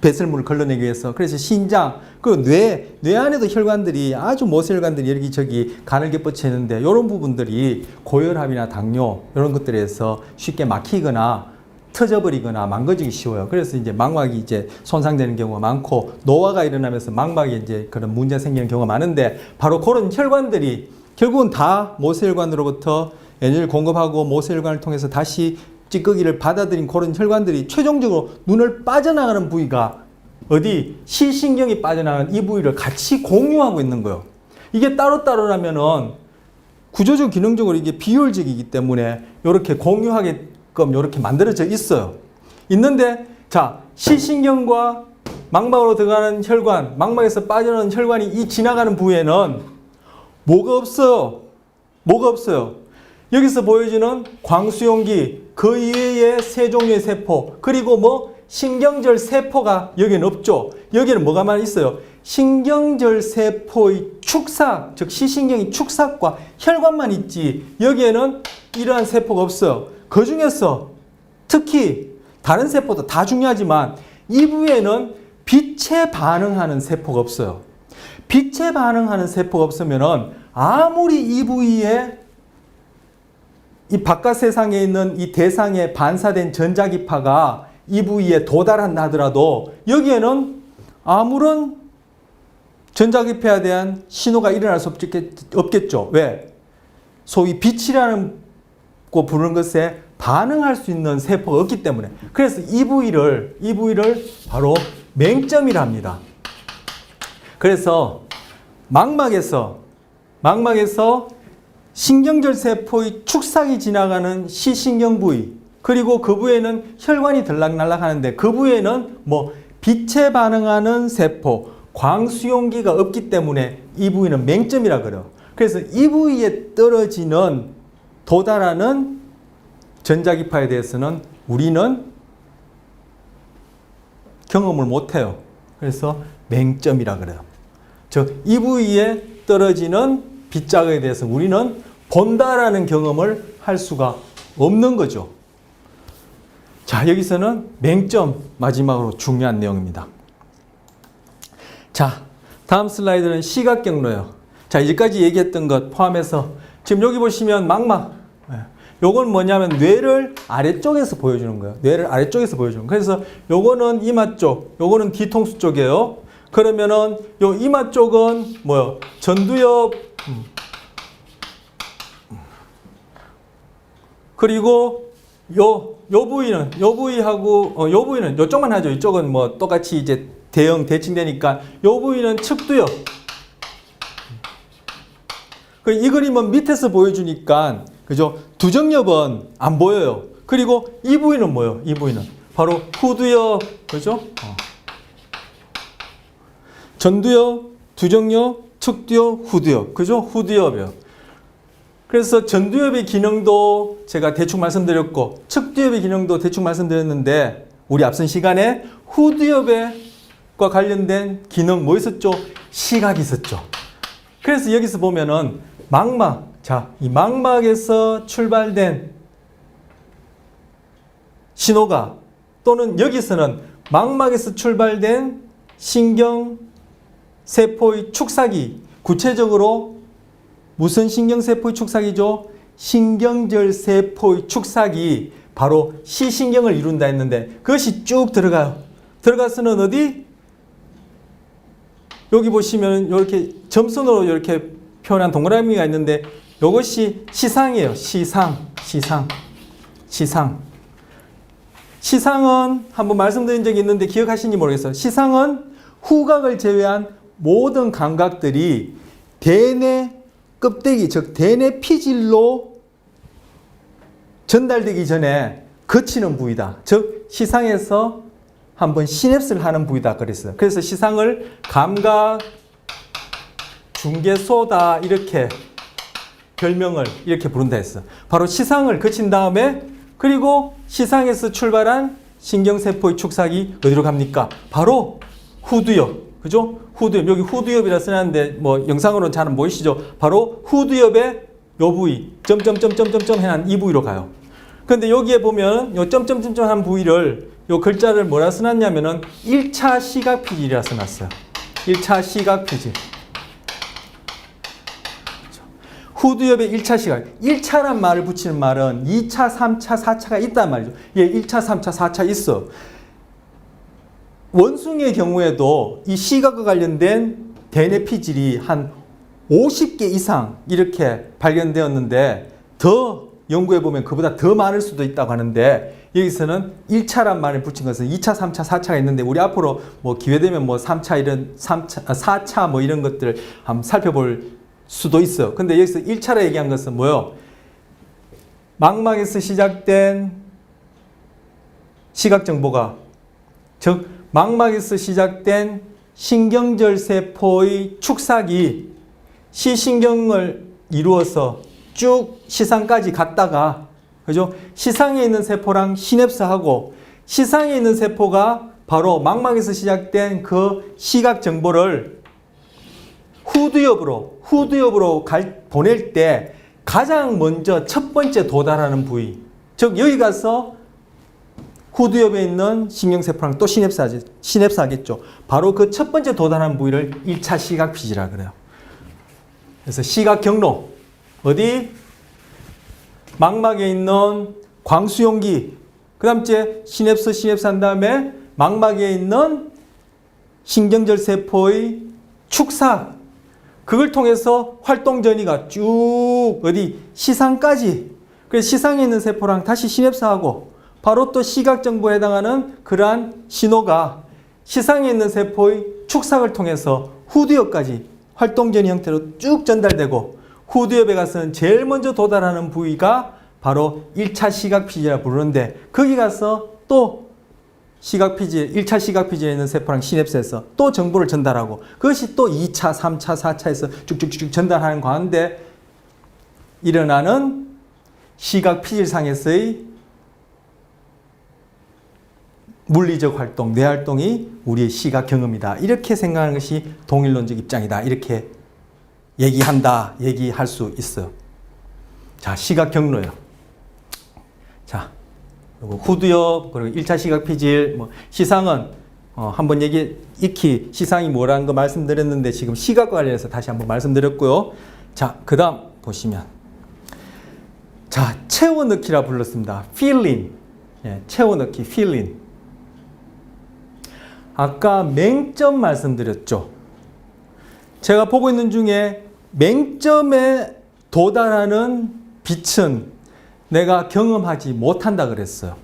배설물을 걸러내기 위해서. 그래서 신장, 그리고 뇌 안에도 혈관들이 아주 모세혈관들이 여기저기 가늘게 뻗쳐 있는데 이런 부분들이 고혈압이나 당뇨 이런 것들에서 쉽게 막히거나 터져버리거나 망가지기 쉬워요. 그래서 이제 망막이 이제 손상되는 경우가 많고 노화가 일어나면서 망막에 이제 그런 문제가 생기는 경우가 많은데 바로 그런 혈관들이 결국은 다 모세혈관으로부터 에너지를 공급하고 모세혈관을 통해서 다시 찌꺼기를 받아들인 그런 혈관들이 최종적으로 눈을 빠져나가는 부위가 어디 시신경이 빠져나가는 이 부위를 같이 공유하고 있는 거예요. 이게 따로따로라면은 구조적 기능적으로 이게 비효율적이기 때문에 이렇게 공유하게끔 이렇게 만들어져 있어요. 있는데 자, 시신경과 망막으로 들어가는 혈관, 망막에서 빠져나오는 혈관이 이 지나가는 부위에는 뭐가 없어요. 뭐가 없어요. 여기서 보여주는 광수용기, 그 이외의 세 종류의 세포, 그리고 신경절 세포가 여기는 없죠. 여기는 뭐가만 있어요. 신경절 세포의 축삭, 즉 시신경의 축삭과 혈관만 있지 여기에는 이러한 세포가 없어요. 그 중에서 특히 다른 세포도 다 중요하지만 이 부위에는 빛에 반응하는 세포가 없어요. 빛에 반응하는 세포가 없으면은 아무리 이 부위에 이 바깥 세상에 있는 이 대상에 반사된 전자기파가 이 부위에 도달한다 하더라도 여기에는 아무런 전자기파에 대한 신호가 일어날 수 없겠죠. 왜? 소위 빛이라는 거 부르는 것에 반응할 수 있는 세포가 없기 때문에. 그래서 이 부위를 바로 맹점이라 합니다. 그래서 망막에서 신경절 세포의 축삭이 지나가는 시신경 부위, 그리고 그 부위에는 혈관이 들락날락 하는데 그 부위에는 빛에 반응하는 세포, 광수용기가 없기 때문에 이 부위는 맹점이라 그래요. 그래서 이 부위에 떨어지는 도달하는 전자기파에 대해서는 우리는 경험을 못해요. 그래서 맹점이라 그래요. 즉, 이 부위에 떨어지는 빛자극에 대해서 우리는 본다라는 경험을 할 수가 없는 거죠. 자, 여기서는 맹점 마지막으로 중요한 내용입니다. 자, 다음 슬라이드는 시각 경로예요. 자, 이제까지 얘기했던 것 포함해서 지금 여기 보시면 망막. 요건 뭐냐면 뇌를 아래쪽에서 보여주는 거예요. 뇌를 아래쪽에서 보여주는 거예요. 그래서 요거는 이마 쪽, 요거는 뒤통수 쪽이에요. 그러면은 요 이마 쪽은 뭐요? 전두엽. 그리고 요 부위하고 요 부위는 요쪽만 하죠. 이쪽은 뭐 똑같이 이제 대칭되니까 요 부위는 측두엽. 이 그림은 밑에서 보여주니까 그죠? 두정엽은 안 보여요. 그리고 이 부위는 뭐예요? 이 부위는 바로 후두엽. 그죠? 전두엽, 두정엽, 측두엽, 후두엽. 그죠? 후두엽이요. 그래서 전두엽의 기능도 제가 대충 말씀드렸고 측두엽의 기능도 대충 말씀드렸는데 우리 앞선 시간에 후두엽과 관련된 기능 뭐 있었죠? 시각이 있었죠. 그래서 여기서 보면은 망막, 자, 이 망막에서 출발된 신호가 또는 여기서는 망막에서 출발된 신경세포의 축사기, 구체적으로 무슨 신경세포의 축사기죠? 신경절세포의 축사기, 바로 시신경을 이룬다 했는데 그것이 쭉 들어가요. 들어가서는 어디? 여기 보시면 이렇게 점선으로 이렇게 표현한 동그라미가 있는데 이것이 시상이에요. 시상은 한번 말씀드린 적이 있는데 기억하시는지 모르겠어요. 시상은 후각을 제외한 모든 감각들이 대뇌 껍데기, 즉 대뇌 피질로 전달되기 전에 거치는 부위다. 즉 시상에서 한번 시냅스를 하는 부위다 그랬어요. 그래서 시상을 감각 중개소다 이렇게 별명을 이렇게 부른다 했어. 바로 시상을 거친 다음에 그리고 시상에서 출발한 신경세포의 축사기 어디로 갑니까? 바로 후두엽. 그죠? 후두엽. 여기 후두엽이라 써놨는데 뭐 영상으로는 잘 안 보이시죠? 바로 후두엽의 요 부위 점점점점점점 해난 이 부위로 가요. 그런데 여기에 보면 요 점점점점 한 부위를 요 글자를 뭐라 써놨냐면은 1차 시각피질이라 써놨어요. 1차 시각피질. 후두엽의 1차 시각. 1차란 말을 붙이는 말은 2차, 3차, 4차가 있단 말이죠. 예, 1차, 3차, 4차 있어. 원숭이의 경우에도 이 시각과 관련된 대뇌 피질이 한 50개 이상 이렇게 발견되었는데 더 연구해보면 그보다 더 많을 수도 있다고 하는데 여기서는 1차란 말을 붙인 것은 2차, 3차, 4차가 있는데 우리 앞으로 뭐 기회되면 뭐 3차 이런 4차 뭐 이런 것들 한번 살펴볼 수도 있어. 근데 여기서 1차라 얘기한 것은 뭐요? 망막에서 시작된 시각 정보가 즉 망막에서 시작된 신경절세포의 축사기 시신경을 이루어서 쭉 시상까지 갔다가 그죠? 시상에 있는 세포랑 시냅스하고 시상에 있는 세포가 바로 망막에서 시작된 그 시각 정보를 후두엽으로 보낼 때 가장 먼저 첫 번째 도달하는 부위 즉 여기 가서 후두엽에 있는 신경세포랑 또 시냅스 하겠죠. 바로 그 첫 번째 도달하는 부위를 1차 시각피질이라 그래요. 그래서 시각 경로 어디? 망막에 있는 광수용기 그 다음 째 시냅스 한 다음에 망막에 있는 신경절세포의 축사 그걸 통해서 활동 전이가 쭉 어디 시상까지 그래서 시상에 있는 세포랑 다시 시냅스하고 바로 또 시각 정보에 해당하는 그러한 신호가 시상에 있는 세포의 축삭을 통해서 후두엽까지 활동 전이 형태로 쭉 전달되고 후두엽에 가서는 제일 먼저 도달하는 부위가 바로 1차 시각피질이라 부르는데 거기 가서 또 시각피질, 1차 시각피질에 있는 세포랑 시냅스에서 또 정보를 전달하고 그것이 또 2차, 3차, 4차에서 쭉쭉쭉 전달하는 가운데 일어나는 시각피질상에서의 물리적 활동, 뇌 활동이 우리의 시각 경험이다. 이렇게 생각하는 것이 동일론적 입장이다. 이렇게 얘기할 수 있어요. 자, 시각 경로요. 자, 그리고 후두엽, 그리고 1차 시각 피질, 뭐 시상은 한번 익히 시상이 뭐라는 거 말씀드렸는데 지금 시각과 관련해서 다시 한번 말씀드렸고요. 자, 그 다음 보시면 자, 채워넣기라 불렀습니다. feeling. 예, 채워넣기, feeling. 아까 맹점 말씀드렸죠. 제가 보고 있는 중에 맹점에 도달하는 빛은 내가 경험하지 못한다 그랬어요.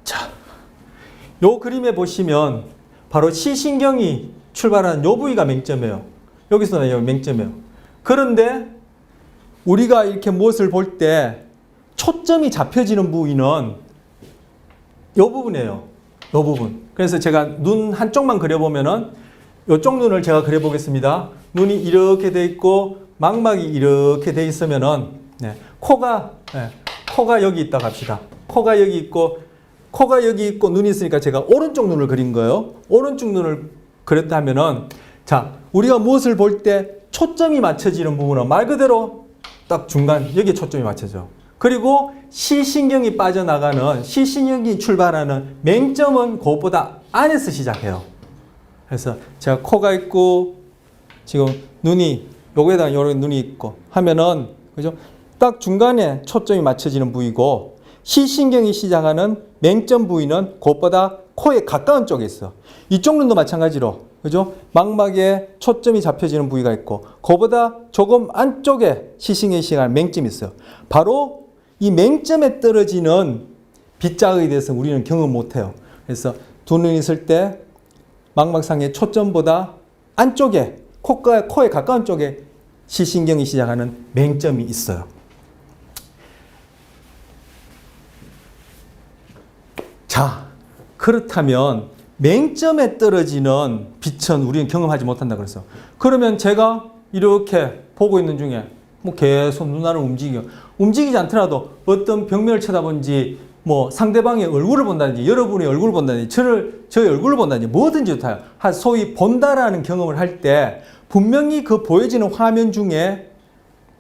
자, 요 그림에 보시면 바로 시신경이 출발하는 요 부위가 맹점이에요. 여기서 나요 맹점이에요. 그런데 우리가 이렇게 무엇을 볼 때 초점이 잡혀지는 부위는 요 부분이에요. 요 부분. 그래서 제가 눈 한쪽만 그려보면은 요쪽 눈을 제가 그려보겠습니다. 눈이 이렇게 돼 있고 망막이 이렇게 돼 있으면은 코가 여기 있다 갑시다. 코가 여기 있고 눈이 있으니까 제가 오른쪽 눈을 그린 거예요. 오른쪽 눈을 그렸다면은 자, 우리가 무엇을 볼 때 초점이 맞춰지는 부분은 말 그대로 딱 중간 여기에 초점이 맞춰져. 그리고 시신경이 빠져나가는 시신경이 출발하는 맹점은 그것보다 안에서 시작해요. 그래서 제가 코가 있고 지금 눈이 요거에다가 요런 눈이 있고 하면은 그죠? 딱 중간에 초점이 맞춰지는 부위고 시신경이 시작하는 맹점 부위는 그것보다 코에 가까운 쪽에 있어. 이쪽 눈도 마찬가지로 그죠? 망막에 초점이 잡혀지는 부위가 있고 그보다 조금 안쪽에 시신경이 시작하는 맹점이 있어요. 바로 이 맹점에 떨어지는 빗자국에 대해서 우리는 경험 못해요. 그래서 두 눈이 있을 때 망막상의 초점보다 안쪽에 코에 가까운 쪽에 시신경이 시작하는 맹점이 있어요. 자, 그렇다면 맹점에 떨어지는 빛은 우리는 경험하지 못한다 그랬어. 그러면 제가 이렇게 보고 있는 중에 뭐 계속 눈알을 움직이지 않더라도 어떤 벽면을 쳐다본지 뭐 상대방의 얼굴을 본다든지 여러분의 얼굴을 본다든지 저의 얼굴을 본다든지 뭐든지 다요. 소위 본다라는 경험을 할 때 분명히 그 보여지는 화면 중에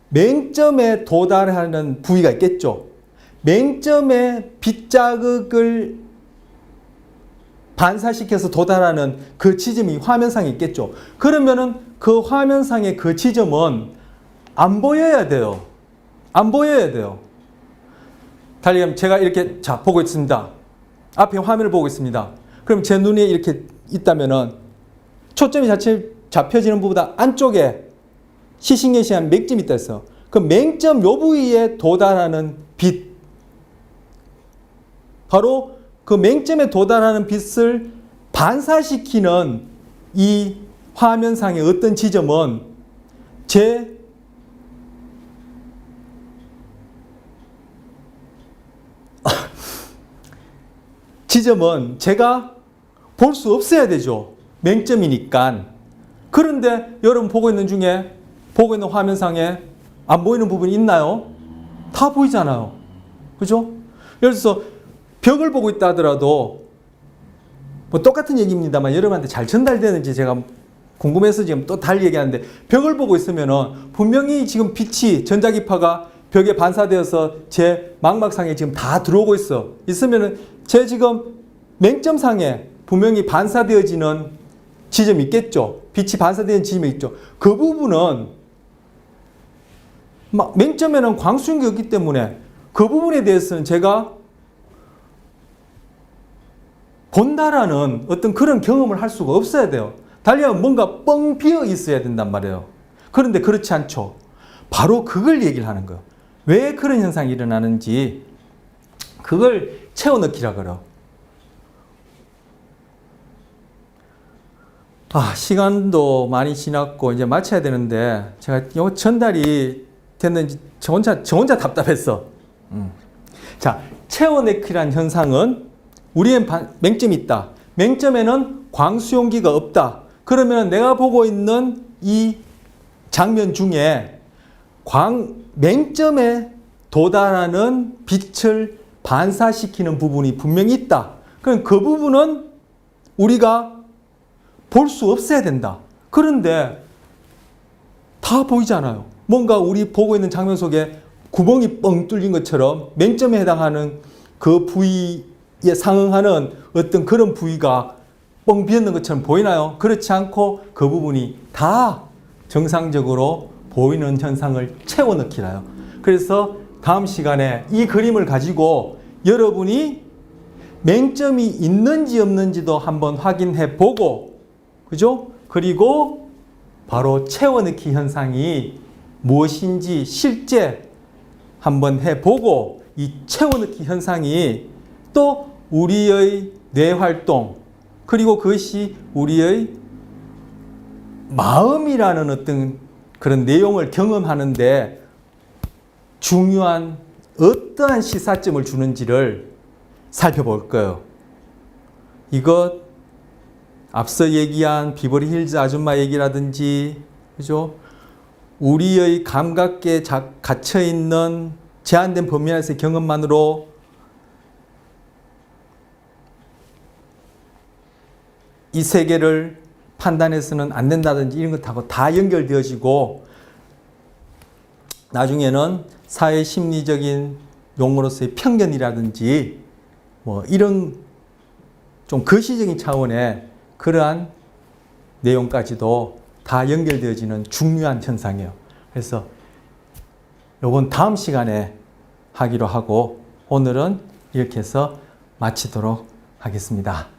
맹점에 도달하는 부위가 있겠죠. 맹점에 빗자국을 반사시켜서 도달하는 그 지점이 화면상에 있겠죠. 그러면은 그 화면상의 그 지점은 안 보여야 돼요. 안 보여야 돼요. 달리 하면 제가 이렇게 자 보고 있습니다. 앞에 화면을 보고 있습니다. 그럼 제 눈에 이렇게 있다면은 초점이 잡혀지는 부분보다 안쪽에 시신경에 시한 맹점이 있다 했어. 그 맹점 요 부위에 도달하는 빛, 바로 그 맹점에 도달하는 빛을 반사시키는 이 화면상의 어떤 지점은 제 지점은 제가 볼 수 없어야 되죠. 맹점이니까. 그런데 여러분 보고 있는 중에 보고 있는 화면상에 안 보이는 부분이 있나요? 다 보이잖아요. 그죠? 예를 들어서 벽을 보고 있다 하더라도 뭐 똑같은 얘기입니다만 여러분한테 잘 전달되는지 제가 궁금해서 지금 또 달리 얘기하는데 벽을 보고 있으면은 분명히 지금 빛이 전자기파가 벽에 반사되어서 제 망막상에 지금 다 들어오고 있으면은 제 지금 맹점상에 분명히 반사되어지는 지점이 있겠죠. 빛이 반사되는 지점이 있죠. 그 부분은 맹점에는 광수용이 없기 때문에 그 부분에 대해서는 제가 본다라는 어떤 그런 경험을 할 수가 없어야 돼요. 달리하면 뭔가 뻥 비어 있어야 된단 말이에요. 그런데 그렇지 않죠. 바로 그걸 얘기를 하는 거예요. 왜 그런 현상이 일어나는지 그걸 채워넣기라 그래요. 시간도 많이 지났고 이제 마쳐야 되는데 제가 요 전달이 됐는지 저 혼자 답답했어. 자, 채워넣기란 현상은 우리의 맹점이 있다. 맹점에는 광수용기가 없다. 그러면 내가 보고 있는 이 장면 중에 맹점에 도달하는 빛을 반사시키는 부분이 분명히 있다. 그럼 그 부분은 우리가 볼 수 없어야 된다. 그런데 다 보이잖아요. 뭔가 우리 보고 있는 장면 속에 구멍이 뻥 뚫린 것처럼 맹점에 해당하는 그 부위에 상응하는 어떤 그런 부위가 뻥 비었는 것처럼 보이나요? 그렇지 않고 그 부분이 다 정상적으로 보이는 현상을 채워 넣기라요. 그래서 다음 시간에 이 그림을 가지고 여러분이 맹점이 있는지 없는지도 한번 확인해 보고, 그죠? 그리고 바로 채워 넣기 현상이 무엇인지 실제 한번 해보고, 이 채워 넣기 현상이 또 우리의 뇌 활동, 그리고 그것이 우리의 마음이라는 어떤 그런 내용을 경험하는데 중요한 어떠한 시사점을 주는지를 살펴볼 거예요. 이것 앞서 얘기한 비버리 힐즈 아줌마 얘기라든지, 그죠? 우리의 감각계에 갇혀 있는 제한된 범위 안에서의 경험만으로 이 세계를 판단해서는 안 된다든지 이런 것하고 다 연결되어지고, 나중에는 사회 심리적인 용어로서의 편견이라든지 뭐 이런 좀 거시적인 차원의 그러한 내용까지도 다 연결되어지는 중요한 현상이에요. 그래서 요건 다음 시간에 하기로 하고 오늘은 이렇게 해서 마치도록 하겠습니다.